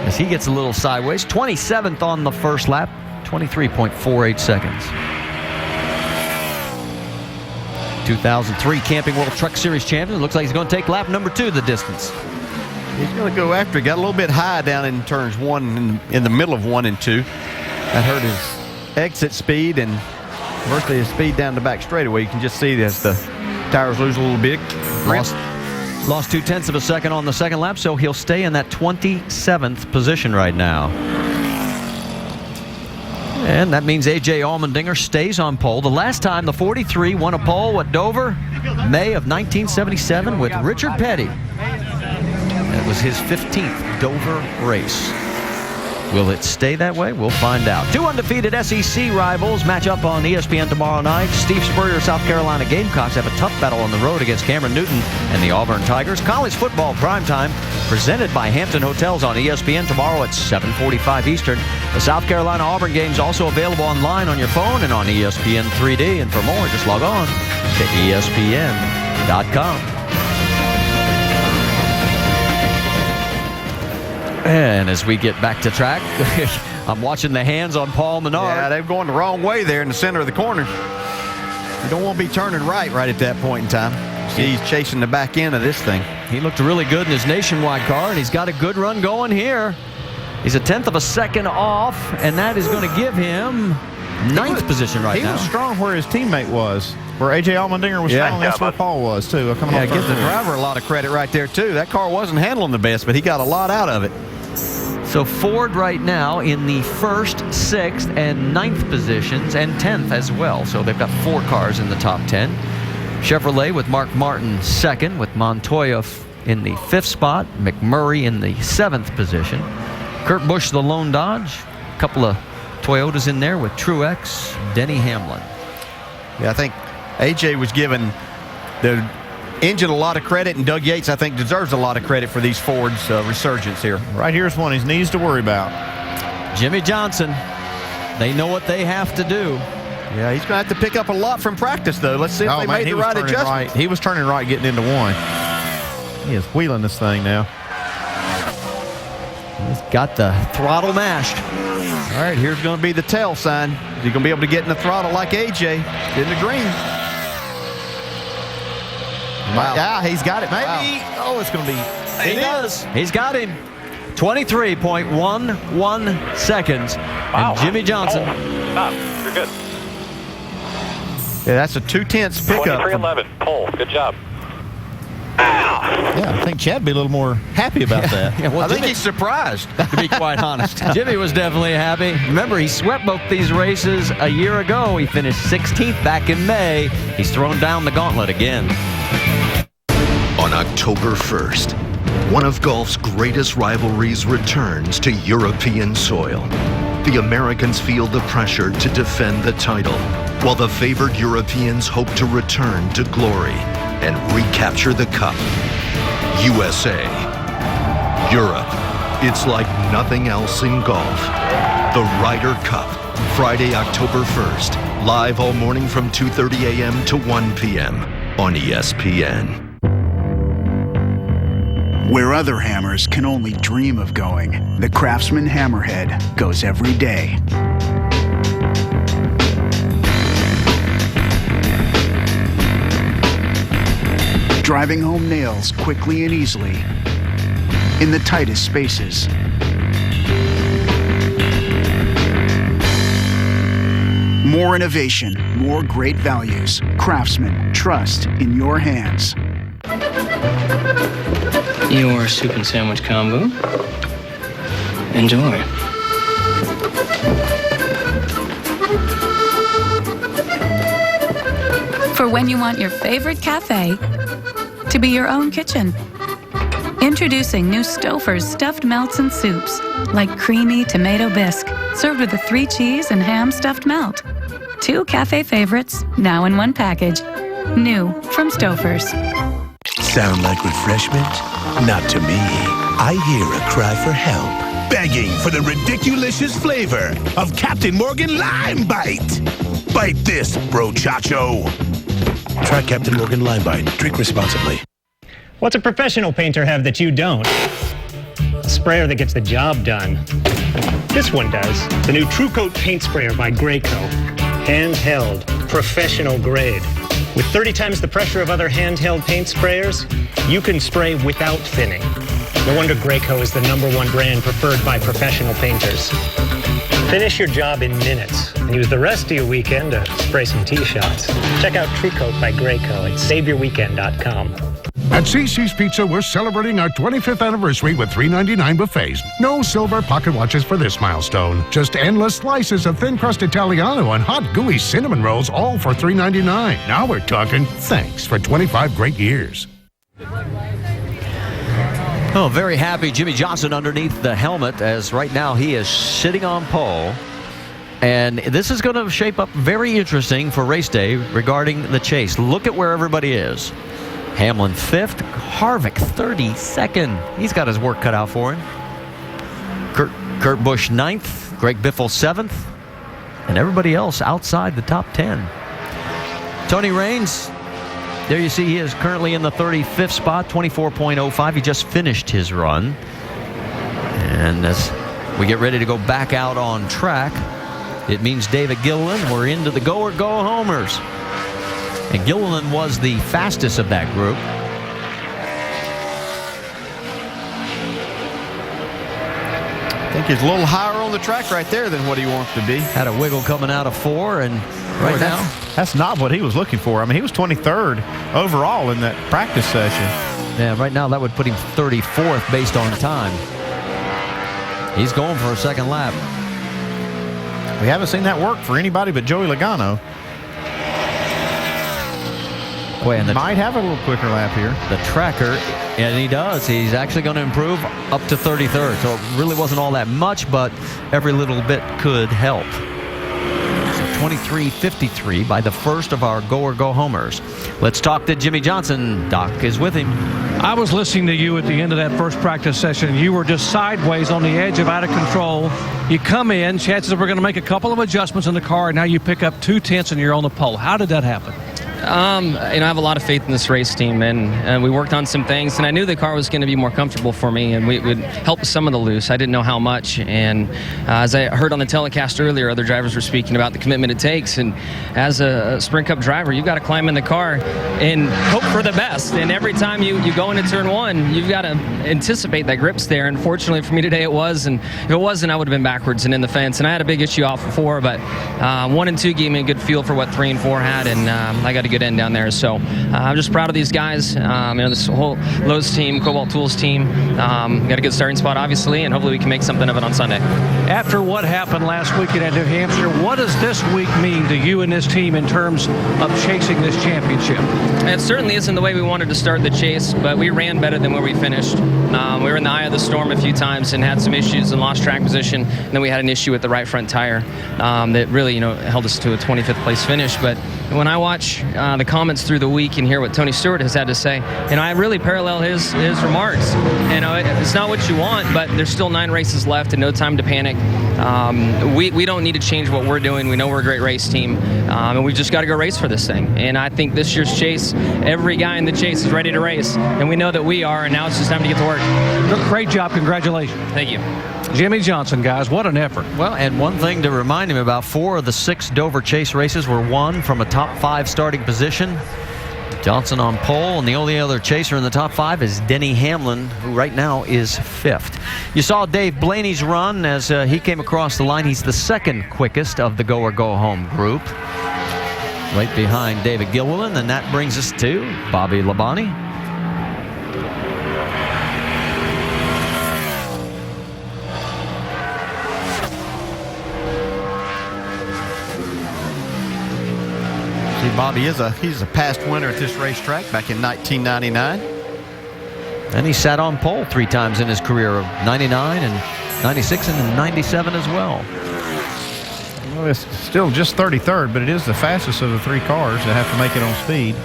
as he gets a little sideways. 27th on the first lap, 23.48 seconds. 2003 Camping World Truck Series champion. Looks like he's going to take lap number 2 the distance. He's going to go after it. Got a little bit high down in turns 1 in the middle of 1 and 2. That hurt his exit speed and virtually his speed down the back straightaway. You can just see as the tires lose a little bit. Lost 0.2 of a second on the second lap, so he'll stay in that 27th position right now. And that means A.J. Allmendinger stays on pole. The last time the 43 won a pole at Dover, May of 1977 with Richard Petty. That was his 15th Dover race. Will it stay that way? We'll find out. 2 undefeated SEC rivals match up on ESPN tomorrow night. Steve Spurrier, South Carolina Gamecocks have a tough battle on the road against Cameron Newton and the Auburn Tigers. College football primetime presented by Hampton Hotels on ESPN tomorrow at 7:45 Eastern. The South Carolina Auburn game's also available online on your phone and on ESPN 3D. And for more, just log on to ESPN.com. And as we get back to track, I'm watching the hands on Paul Menard. Yeah, they're going the wrong way there in the center of the corner. You don't want to be turning right at that point in time. He's chasing the back end of this thing. He looked really good in his Nationwide car, and he's got a good run going here. He's 1/10 of a second off, and that is going to give him 9th position right now. He was strong where his teammate was. Where A.J. Allmendinger was strong, that's where Paul was, too. Yeah, give the driver a lot of credit right there, too. That car wasn't handling the best, but he got a lot out of it. So Ford right now in the 1st, 6th, and 9th positions, and 10th as well. So they've got 4 cars in the top 10. Chevrolet with Mark Martin 2nd, with Montoya in the 5th spot, McMurray in the 7th position. Kurt Busch, the lone Dodge. A couple of Toyotas in there with Truex, Denny Hamlin. Yeah, I think AJ was given the engine a lot of credit, and Doug Yates, I think, deserves a lot of credit for these Ford's resurgence here. Right here's one he needs to worry about. Jimmie Johnson. They know what they have to do. Yeah, he's going to have to pick up a lot from practice, though. Let's see if they made the right adjustment. He was turning right getting into 1. He is wheeling this thing now. He's got the throttle mashed. All right, here's going to be the tell sign. Is he going to be able to get in the throttle like AJ? In the green. Wow. Yeah, he's got it. Maybe. Wow. Oh, it's going to be. He does. He's got him. 23.11 seconds. Wow. And Jimmie Johnson. You're good. Yeah, that's a 2/10 pickup. 23-11. Pole. Good job. Yeah, I think Chad'd be a little more happy about that. Yeah, well, I think he's surprised, to be quite honest. Jimmy was definitely happy. Remember, he swept both these races a year ago. He finished 16th back in May. He's thrown down the gauntlet again. On October 1st, one of golf's greatest rivalries returns to European soil. The Americans feel the pressure to defend the title, while the favored Europeans hope to return to glory and recapture the cup. USA. Europe. It's like nothing else in golf. The Ryder Cup, Friday, October 1st. Live all morning from 2:30 a.m. to 1 p.m. on ESPN. Where other hammers can only dream of going, the Craftsman Hammerhead goes every day. Driving home nails quickly and easily in the tightest spaces. More innovation, more great values. Craftsman, trust in your hands. Your soup and sandwich combo. Enjoy. For when you want your favorite cafe to be your own kitchen. Introducing new Stouffer's stuffed melts and soups, like creamy tomato bisque, served with a 3-cheese and ham stuffed melt. 2 cafe favorites, now in one package. New from Stouffer's. Sound like refreshment? Not to me. I hear a cry for help, begging for the ridiculous flavor of Captain Morgan Lime Bite. Bite this, brochacho. Try Captain Morgan Lime Bite. Drink responsibly. What's a professional painter have that you don't? A sprayer that gets the job done. This one does. The new True Coat paint sprayer by Graco. Handheld, professional grade. With 30 times the pressure of other handheld paint sprayers, you can spray without thinning. No wonder Graco is the #1 brand preferred by professional painters. Finish your job in minutes and use the rest of your weekend to spray some tee shots. Check out True Coat by Graco at SaveYourWeekend.com. At CC's Pizza, we're celebrating our 25th anniversary with $3.99 buffets. No silver pocket watches for this milestone. Just endless slices of thin crust Italiano and hot gooey cinnamon rolls, all for $3.99. Now we're talking thanks for 25 great years. Oh, very happy Jimmy Johnson underneath the helmet, as right now he is sitting on pole. And this is going to shape up very interesting for race day regarding the chase. Look at where everybody is. Hamlin 5th, Harvick 32nd. He's got his work cut out for him. Kurt Busch 9th, Greg Biffle 7th, and everybody else outside the top 10. Tony Raines, there you see he is currently in the 35th spot, 24.05. He just finished his run. And as we get ready to go back out on track, it means David Gilliland, we're into the go or go homers. And Gilliland was the fastest of that group. I think he's a little higher on the track right there than what he wants to be. Had a wiggle coming out of 4, and right now that's not what he was looking for. I mean, he was 23rd overall in that practice session. Yeah, right now that would put him 34th based on time. He's going for a second lap. We haven't seen that work for anybody but Joey Logano. Boy, and might have a little quicker lap here. The tracker, and he does. He's actually going to improve up to 33rd. So it really wasn't all that much, but every little bit could help. So 23.53 by the first of our go or go homers. Let's talk to Jimmy Johnson. Doc is with him. I was listening to you at the end of that first practice session. You were just sideways on the edge of out of control. You come in, chances are we're going to make a couple of adjustments in the car, and now you pick up 2/10 and you're on the pole. How did that happen? I have a lot of faith in this race team, and we worked on some things, and I knew the car was going to be more comfortable for me, and we would help some of the loose. I didn't know how much, and as I heard on the telecast earlier, other drivers were speaking about the commitment it takes, and as a Sprint Cup driver, you've got to climb in the car and hope for the best, and every time you go into turn one, you've got to anticipate that grip's there, and fortunately for me today it was, and if it wasn't, I would have been backwards and in the fence, and I had a big issue off of 4, but 1 and 2 gave me a good feel for what 3 and 4 had, and I got a good end down there. So I'm just proud of these guys. This whole Lowe's team, Cobalt Tools team, got a good starting spot, obviously, and hopefully we can make something of it on Sunday. After what happened last weekend at New Hampshire, what does this week mean to you and this team in terms of chasing this championship? It certainly isn't the way we wanted to start the chase, but we ran better than where we finished. We were in the eye of the storm a few times and had some issues and lost track position. And then we had an issue with the right front tire that really, held us to a 25th place finish. But when I watch the comments through the week and hear what Tony Stewart has had to say, I really parallel his remarks. It's not what you want, but there's still 9 races left and no time to panic. We don't need to change what we're doing. We know we're a great race team, and we've just got to go race for this thing. And I think this year's chase, every guy in the chase is ready to race, and we know that we are, and now it's just time to get to work. Great job. Congratulations. Thank you. Jimmy Johnson, guys, what an effort. Well, and one thing to remind him about, 4 of the 6 Dover Chase races were won from a top 5 starting position. Johnson on pole, and the only other chaser in the top 5 is Denny Hamlin, who right now is 5th. You saw Dave Blaney's run as he came across the line. He's the 2nd quickest of the Go or Go Home group, right behind David Gilliland, and that brings us to Bobby Labonte. Bobby he's a past winner at this racetrack back in 1999. And he sat on pole 3 times in his career, of 99 and 96 and 97 as well. Well, it's still just 33rd, but it is the fastest of the 3 cars that have to make it on speed.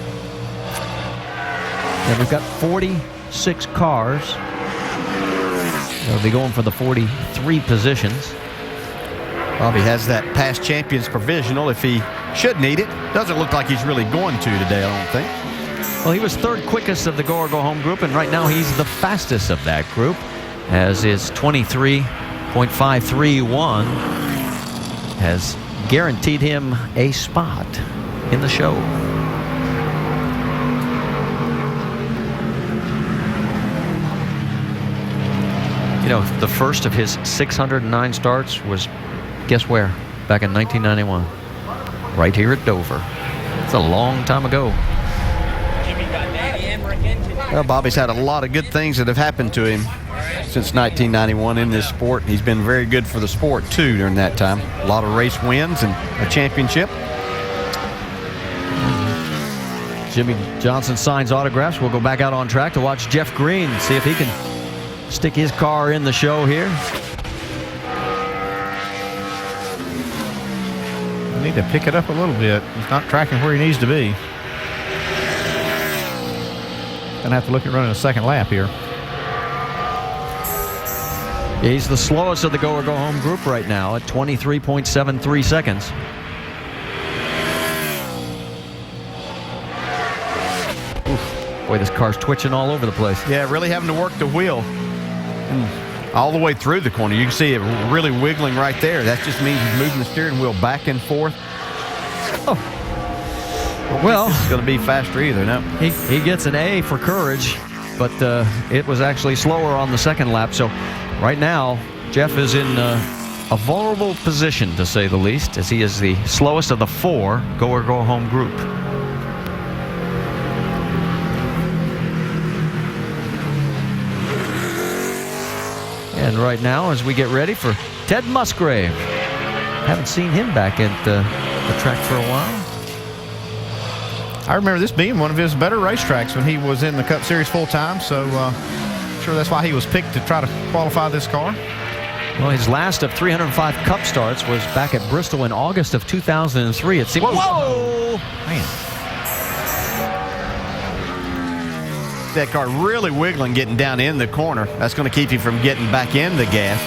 And we've got 46 cars. They'll be going for the 43 positions. Bobby has that past champions provisional if he should need it. Doesn't look like he's really going to today, I don't think. Well, he was 3rd quickest of the Go or Go Home group, and right now he's the fastest of that group, as is 23.531 has guaranteed him a spot in the show. The first of his 609 starts was, guess where? Back in 1991. Right here at Dover. It's a long time ago. Well, Bobby's had a lot of good things that have happened to him since 1991 in this sport. He's been very good for the sport, too, during that time. A lot of race wins and a championship. Jimmy Johnson signs autographs. We'll go back out on track to watch Jeff Green, see if he can stick his car in the show here. Need to pick it up a little bit. He's not tracking where he needs to be. Gonna have to look at running a 2nd lap here. He's the slowest of the Go or Go Home group right now at 23.73 seconds. Oof. Boy, this car's twitching all over the place. Yeah, really having to work the wheel. And all the way through the corner. You can see it really wiggling right there. That just means he's moving the steering wheel back and forth. Oh. Well, it's going to be faster either. No, he gets an A for courage, but it was actually slower on the 2nd lap. So right now, Jeff is in a vulnerable position, to say the least, as he is the slowest of the 4 Go or Go Home group. And right now, as we get ready for Ted Musgrave. Haven't seen him back at the track for a while. I remember this being one of his better racetracks when he was in the Cup Series full time, so I'm sure that's why he was picked to try to qualify this car. Well, his last of 305 Cup starts was back at Bristol in August of 2003. It seemed. Whoa! Man. That car really wiggling getting down in the corner. That's going to keep him from getting back in the gas.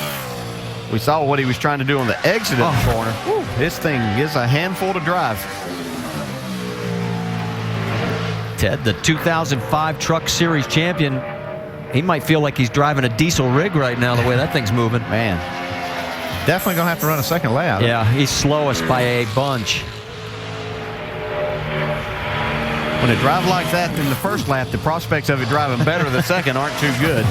We saw what he was trying to do on the exit of the corner. Woo, this thing is a handful to drive. Ted, the 2005 Truck Series champion, he might feel like he's driving a diesel rig right now, the way that thing's moving. Man, definitely going to have to run a second lap. Yeah, he's slowest by a bunch. When it drives like that in the first lap, the prospects of it driving better the second aren't too good.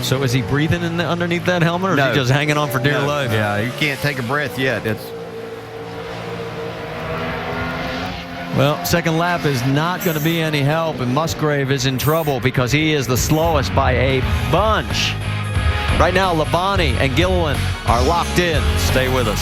So is he breathing underneath that helmet, or is he just hanging on for dear life? Yeah, you can't take a breath yet. Well, second lap is not going to be any help, and Musgrave is in trouble because he is the slowest by a bunch. Right now, Labonte and Gilliland are locked in. Stay with us.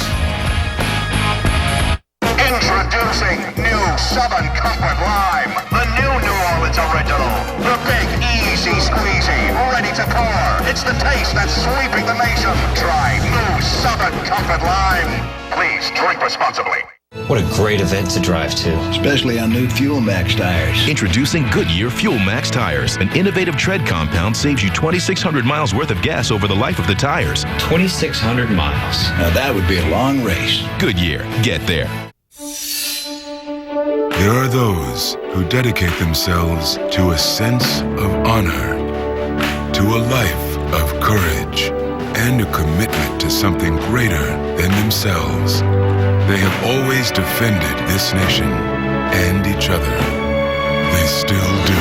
Introducing new Southern Comfort Lime, the new New Orleans original. The big, easy squeezy, ready to pour. It's the taste that's sweeping the nation. Try new Southern Comfort Lime. Please drink responsibly. What a great event to drive to. Especially on new Fuel Max tires. Introducing Goodyear Fuel Max tires. An innovative tread compound saves you 2,600 miles worth of gas over the life of the tires. 2,600 miles. Now that would be a long race. Goodyear. Get there. There are those who dedicate themselves to a sense of honor, to a life of courage, and a commitment to something greater than themselves. They have always defended this nation and each other. They still do.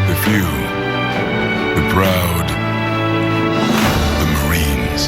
The few, the proud, the Marines.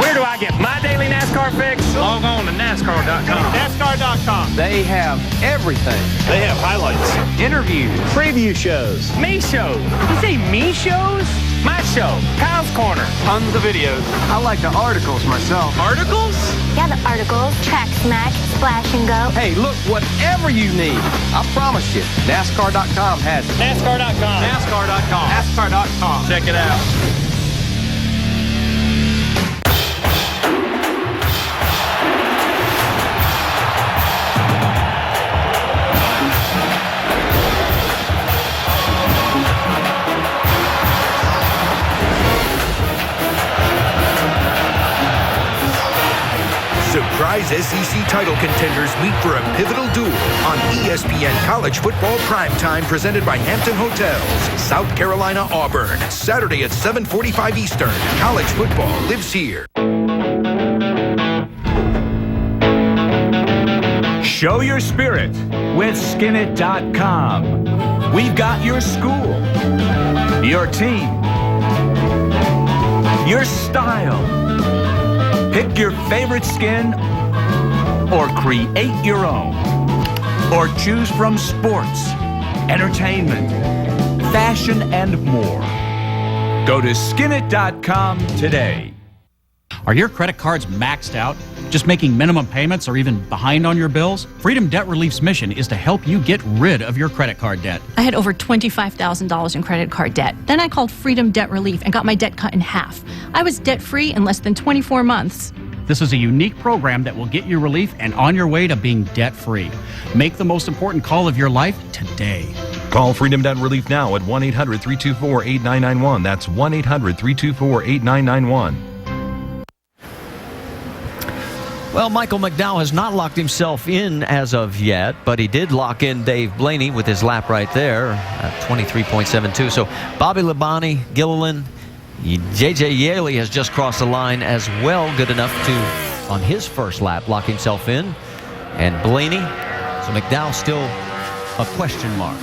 Where do I get my daily NASCAR fix? Log on to NASCAR.com. NASCAR.com. They have everything. They have highlights, Interviews, preview shows, me shows. You say me shows? My show, Kyle's Corner. tons of videos. I like the articles myself. Articles? Yeah, the articles, Track Smack, Splash and Go. Hey, look, whatever you need, I promise you, NASCAR.com has it. NASCAR.com. NASCAR.com. NASCAR.com. Check it out. Surprise SEC title contenders meet for a pivotal duel on ESPN College Football Primetime, presented by Hampton Hotels. South Carolina Auburn, Saturday at 7:45 Eastern. College football lives here. Show your spirit with Skinit.com. We've got your school, your team, your style. Pick your favorite skin or create your own. Or choose from sports, entertainment, fashion, and more. Go to Skinit.com today. Are your credit cards maxed out? Just making minimum payments or even behind on your bills? Freedom Debt Relief's mission is to help you get rid of your credit card debt. I had over $25,000 in credit card debt. Then I called Freedom Debt Relief and got my debt cut in half. I was debt-free in less than 24 months. This is a unique program that will get you relief and on your way to being debt-free. Make the most important call of your life today. Call Freedom Debt Relief now at 1-800-324-8991. That's 1-800-324-8991. Well, Michael McDowell has not locked himself in as of yet, but he did lock in Dave Blaney with his lap right there at 23.72. So Bobby Labonte, Gilliland, J.J. Yaley has just crossed the line as well, good enough to, on his first lap, lock himself in. And Blaney, so McDowell still a question mark.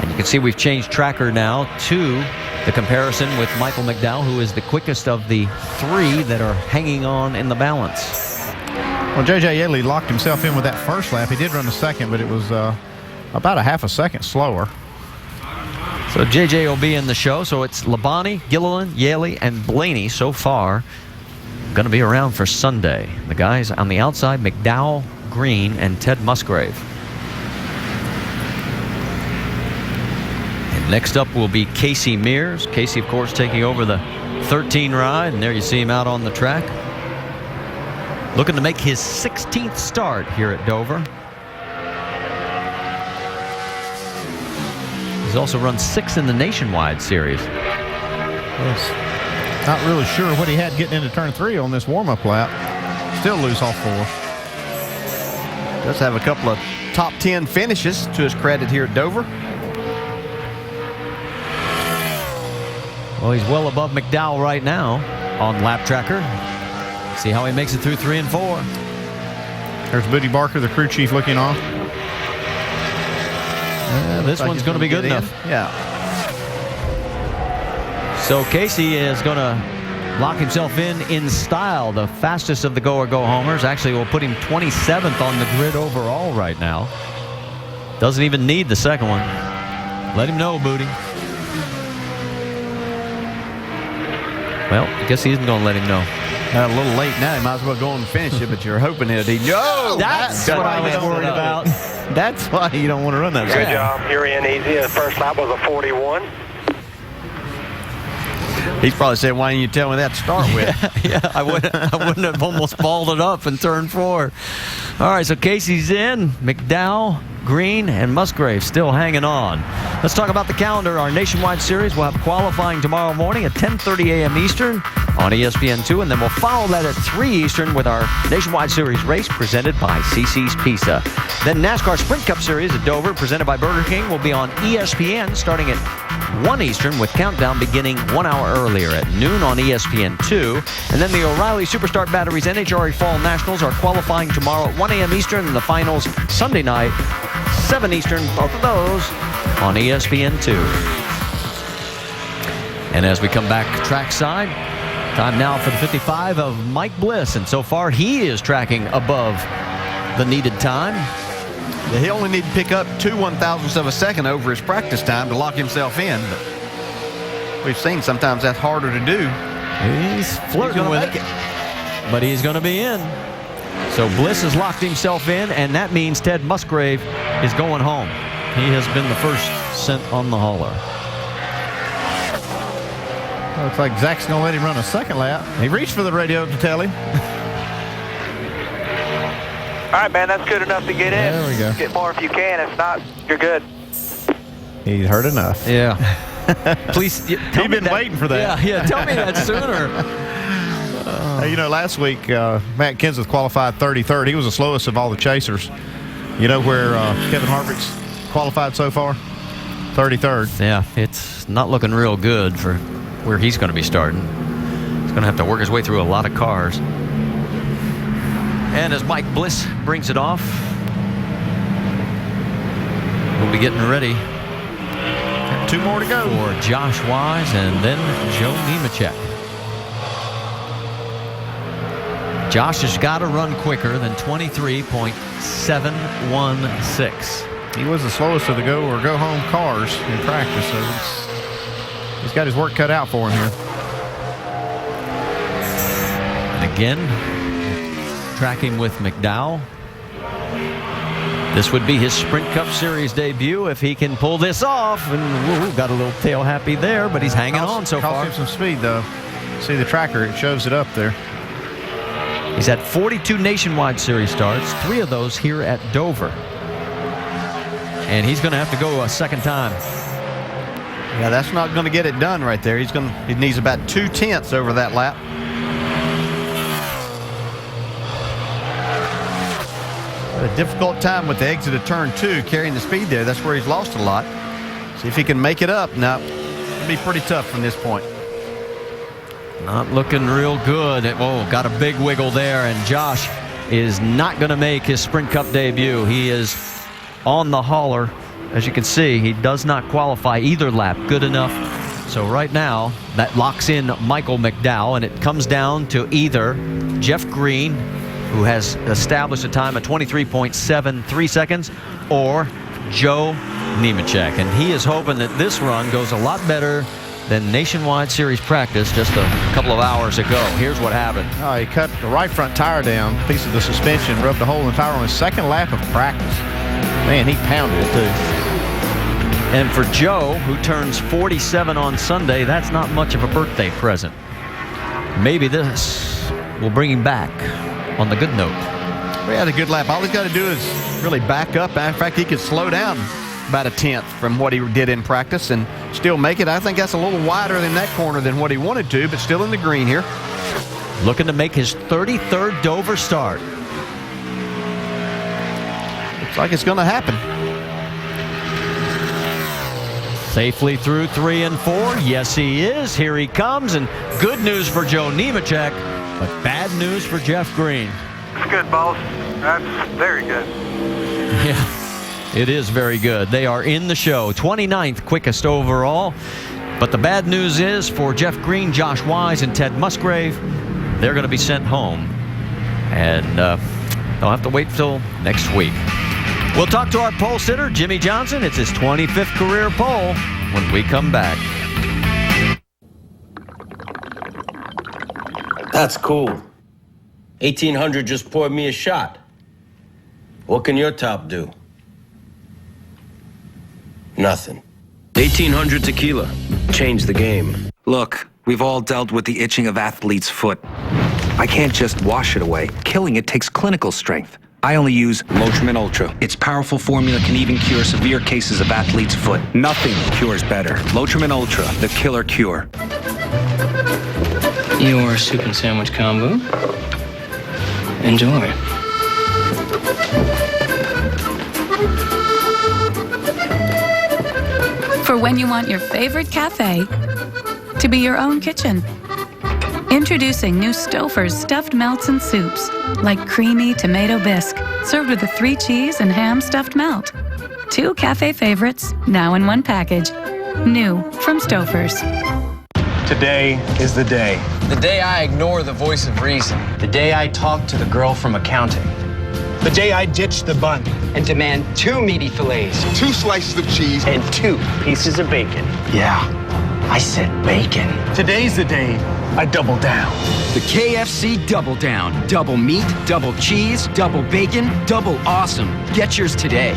And you can see we've changed tracker now to the comparison with Michael McDowell, who is the quickest of the three that are hanging on in the balance. Well, J.J. Yaley locked himself in with that first lap. He did run the second, but it was about a half a second slower. So J.J. will be in the show. So it's Labonte, Gilliland, Yaley, and Blaney so far going to be around for Sunday. The guys on the outside, McDowell, Green, and Ted Musgrave. And next up will be Casey Mears. Casey, of course, taking over the 13 ride, and there you see him out on the track. Looking to make his 16th start here at Dover. He's also run 6 in the Nationwide Series. Yes. Not really sure what he had getting into turn 3 on this warm-up lap. Still loose off 4. Does have a couple of top 10 finishes to his credit here at Dover. Well, he's well above McDowell right now on lap tracker. See how he makes it through 3 and 4. There's Booty Barker, the crew chief, looking off. This one's going to be good enough. Yeah. So Casey is going to lock himself in style. The fastest of the go-homers. Actually, will put him 27th on the grid overall right now. Doesn't even need the second one. Let him know, Booty. Well, I guess he isn't going to let him know. A little late now. He might as well go and finish it, but you're hoping that he... No! That's what I was worried about. That's why you don't want to run that. Good job. You're in easy. The first lap was a 41. He's probably saying, why didn't you tell me that to start with? Yeah, I wouldn't have almost balled it up in turn 4. All right, so Casey's in. McDowell, Green, and Musgrave still hanging on. Let's talk about the calendar. Our Nationwide Series will have qualifying tomorrow morning at 10:30 a.m. Eastern on ESPN2, and then we'll follow that at 3 Eastern with our Nationwide Series race presented by CC's Pizza. Then NASCAR Sprint Cup Series at Dover presented by Burger King will be on ESPN starting at 1 Eastern with countdown beginning 1 hour earlier at noon on ESPN2. And then the O'Reilly Superstart Batteries NHRA Fall Nationals are qualifying tomorrow at 1 a.m. Eastern, and the finals Sunday night, 7 Eastern, both of those on ESPN2. And as we come back trackside, time now for the 55 of Mike Bliss, and so far he is tracking above the needed time. Yeah, he only need to pick up 2 1,000ths of a second over his practice time to lock himself in. But we've seen sometimes that's harder to do. He's flirting with it, but he's going to be in. So Bliss has locked himself in, and that means Ted Musgrave is going home. He has been the first sent on the hauler. Looks like Zach's going to let him run a second lap. He reached for the radio to tell him. All right, man, that's good enough to get in. There we go. Get more if you can. If not, you're good. He's heard enough. Yeah. Please. He's been waiting for that. Yeah, tell me that sooner. You know, last week, Matt Kenseth qualified 33rd. He was the slowest of all the chasers. You know where Kevin Harvick's qualified so far? 33rd. Yeah, it's not looking real good for where he's going to be starting. He's going to have to work his way through a lot of cars. And as Mike Bliss brings it off, we'll be getting ready. 2 more to go for Josh Wise and then Joe Nemechek. Josh has got to run quicker than 23.716. He was the slowest of the go-home cars in practice, so he's got his work cut out for him here. And again, tracking with McDowell. This would be his Sprint Cup Series debut if he can pull this off. And got a little tail happy there, but he's hanging on so far. Cost him some speed, though. See the tracker, it shows it up there. He's had 42 Nationwide Series starts, 3 of those here at Dover. And he's going to have to go a second time. Yeah, that's not going to get it done right there. He needs about 2/10 over that lap. A difficult time with the exit of turn 2, carrying the speed there. That's where he's lost a lot. See if he can make it up. Now, it'll be pretty tough from this point. Not looking real good. Oh, got a big wiggle there, and Josh is not going to make his Sprint Cup debut. He is on the hauler. As you can see, he does not qualify either lap good enough. So right now, that locks in Michael McDowell, and it comes down to either Jeff Green, who has established a time of 23.73 seconds, or Joe Nemechek. And he is hoping that this run goes a lot better than Nationwide Series practice just a couple of hours ago. Here's what happened. Oh, he cut the right front tire down, piece of the suspension, rubbed a hole in the tire on his second lap of practice. Man, he pounded it too. And for Joe, who turns 47 on Sunday, that's not much of a birthday present. Maybe this will bring him back on the good note. We had a good lap. All he's got to do is really back up. In fact, he could slow down about a tenth from what he did in practice and still make it. I think that's a little wider than that corner than what he wanted to, but still in the green here. Looking to make his 33rd Dover start. Looks like it's going to happen. Safely through 3 and 4. Yes, he is. Here he comes. And good news for Joe Nemechek, but bad news for Jeff Green. That's good, boss. That's very good. Yeah, it is very good. They are in the show. 29th quickest overall. But the bad news is for Jeff Green, Josh Wise, and Ted Musgrave, they're going to be sent home. And they'll have to wait till next week. We'll talk to our pole sitter, Jimmy Johnson. It's his 25th career pole when we come back. That's cool. 1800 just poured me a shot. What can your top do? Nothing. 1800 tequila. Change the game. Look, we've all dealt with the itching of athlete's foot. I can't just wash it away. Killing it takes clinical strength. I only use Lotrimin Ultra. Its powerful formula can even cure severe cases of athlete's foot. Nothing cures better. Lotrimin Ultra, the killer cure. Your soup and sandwich combo. Enjoy. For when you want your favorite cafe to be your own kitchen. Introducing new Stouffer's stuffed melts and soups, like creamy tomato bisque, served with a 3-cheese and ham stuffed melt. 2 cafe favorites, now in 1 package. New from Stouffer's. Today is the day. The day I ignore the voice of reason. The day I talk to the girl from accounting. The day I ditch the bun. And demand 2 meaty fillets. 2 slices of cheese. And 2 pieces of bacon. Yeah, I said bacon. Today's the day I double down. The KFC Double Down. Double meat, double cheese, double bacon, double awesome. Get yours today.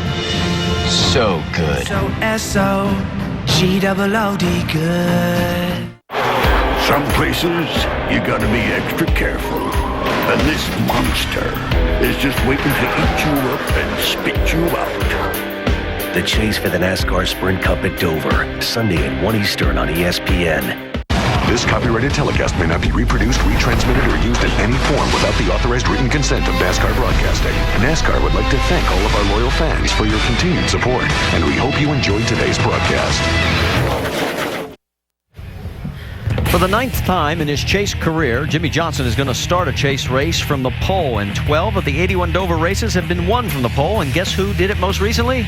So good. So S-O-G-double-O-D good. Some places, you gotta be extra careful. And this monster is just waiting to eat you up and spit you out. The chase for the NASCAR Sprint Cup at Dover, Sunday at 1 Eastern on ESPN. This copyrighted telecast may not be reproduced, retransmitted, or used in any form without the authorized written consent of NASCAR Broadcasting. NASCAR would like to thank all of our loyal fans for your continued support, and we hope you enjoyed today's broadcast. For the 9th time in his chase career, Jimmy Johnson is going to start a chase race from the pole, and 12 of the 81 Dover races have been won from the pole, and guess who did it most recently?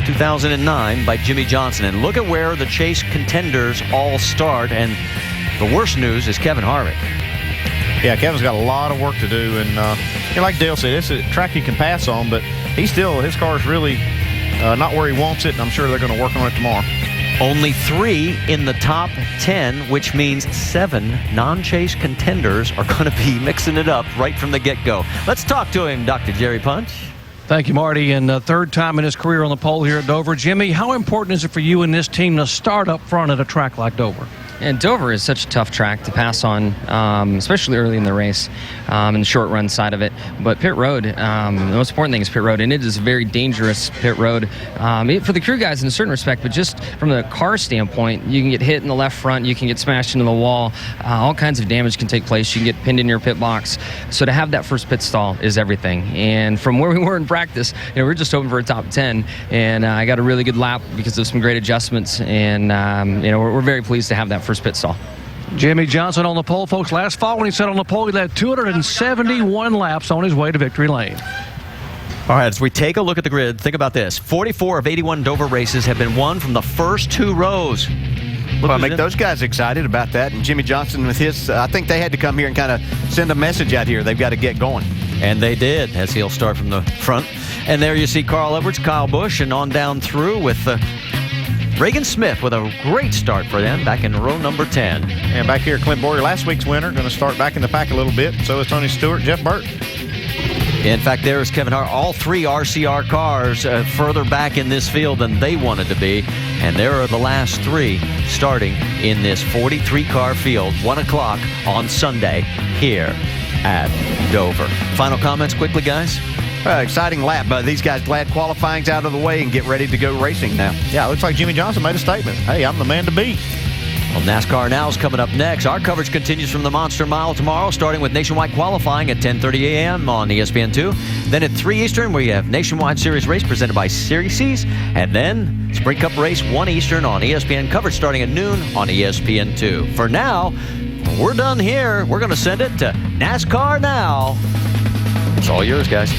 2009 by Jimmy Johnson. And look at where the chase contenders all start, and the worst news is Kevin Harvick. Yeah, Kevin's got a lot of work to do, and like Dale said, it's a track he can pass on, but his car's really not where he wants it, and I'm sure they're going to work on it tomorrow. Only 3 in the top 10, which means 7 non-chase contenders are going to be mixing it up right from the get-go. Let's talk to him, Dr. Jerry Punch. Thank you, Marty. And 3rd time in his career on the pole here at Dover. Jimmy, how important is it for you and this team to start up front at a track like Dover? And Dover is such a tough track to pass on, especially early in the race, and the short run side of it. But pit road, the most important thing is pit road, and it is a very dangerous pit road for the crew guys in a certain respect, but just from the car standpoint, you can get hit in the left front, you can get smashed into the wall, all kinds of damage can take place, you can get pinned in your pit box. So to have that first pit stall is everything. And from where we were in practice, we're just hoping for a top 10, and I got a really good lap because of some great adjustments, and we're very pleased to have that first pit stall. Jimmy Johnson on the pole, folks. Last fall when he sat on the pole, he led 271 laps on his way to victory lane. All right, as we take a look at the grid, think about this. 44 of 81 Dover races have been won from the first 2 rows. Well, make those guys excited about that. And Jimmy Johnson with his, I think they had to come here and kind of send a message out here. They've got to get going. And they did, as he'll start from the front. And there you see Carl Edwards, Kyle Busch, and on down through with Reagan Smith with a great start for them back in row number 10. And back here, Clint Boyer, last week's winner, going to start back in the pack a little bit. So is Tony Stewart, Jeff Burton. In fact, there is Kevin Hart. All 3 RCR cars further back in this field than they wanted to be. And there are the last 3 starting in this 43-car field, 1 o'clock on Sunday here at Dover. Final comments quickly, guys? Exciting lap, but these guys glad qualifying's out of the way and get ready to go racing now. Yeah, it looks like Jimmy Johnson made a statement. Hey, I'm the man to beat. Well, NASCAR Now is coming up next. Our coverage continues from the Monster Mile tomorrow, starting with nationwide qualifying at 10:30 a.m. on ESPN2. Then at 3 Eastern, we have Nationwide Series race presented by Series. And then Sprint Cup race 1 Eastern on ESPN, coverage starting at noon on ESPN2. For now, we're done here. We're going to send it to NASCAR Now. It's all yours, guys.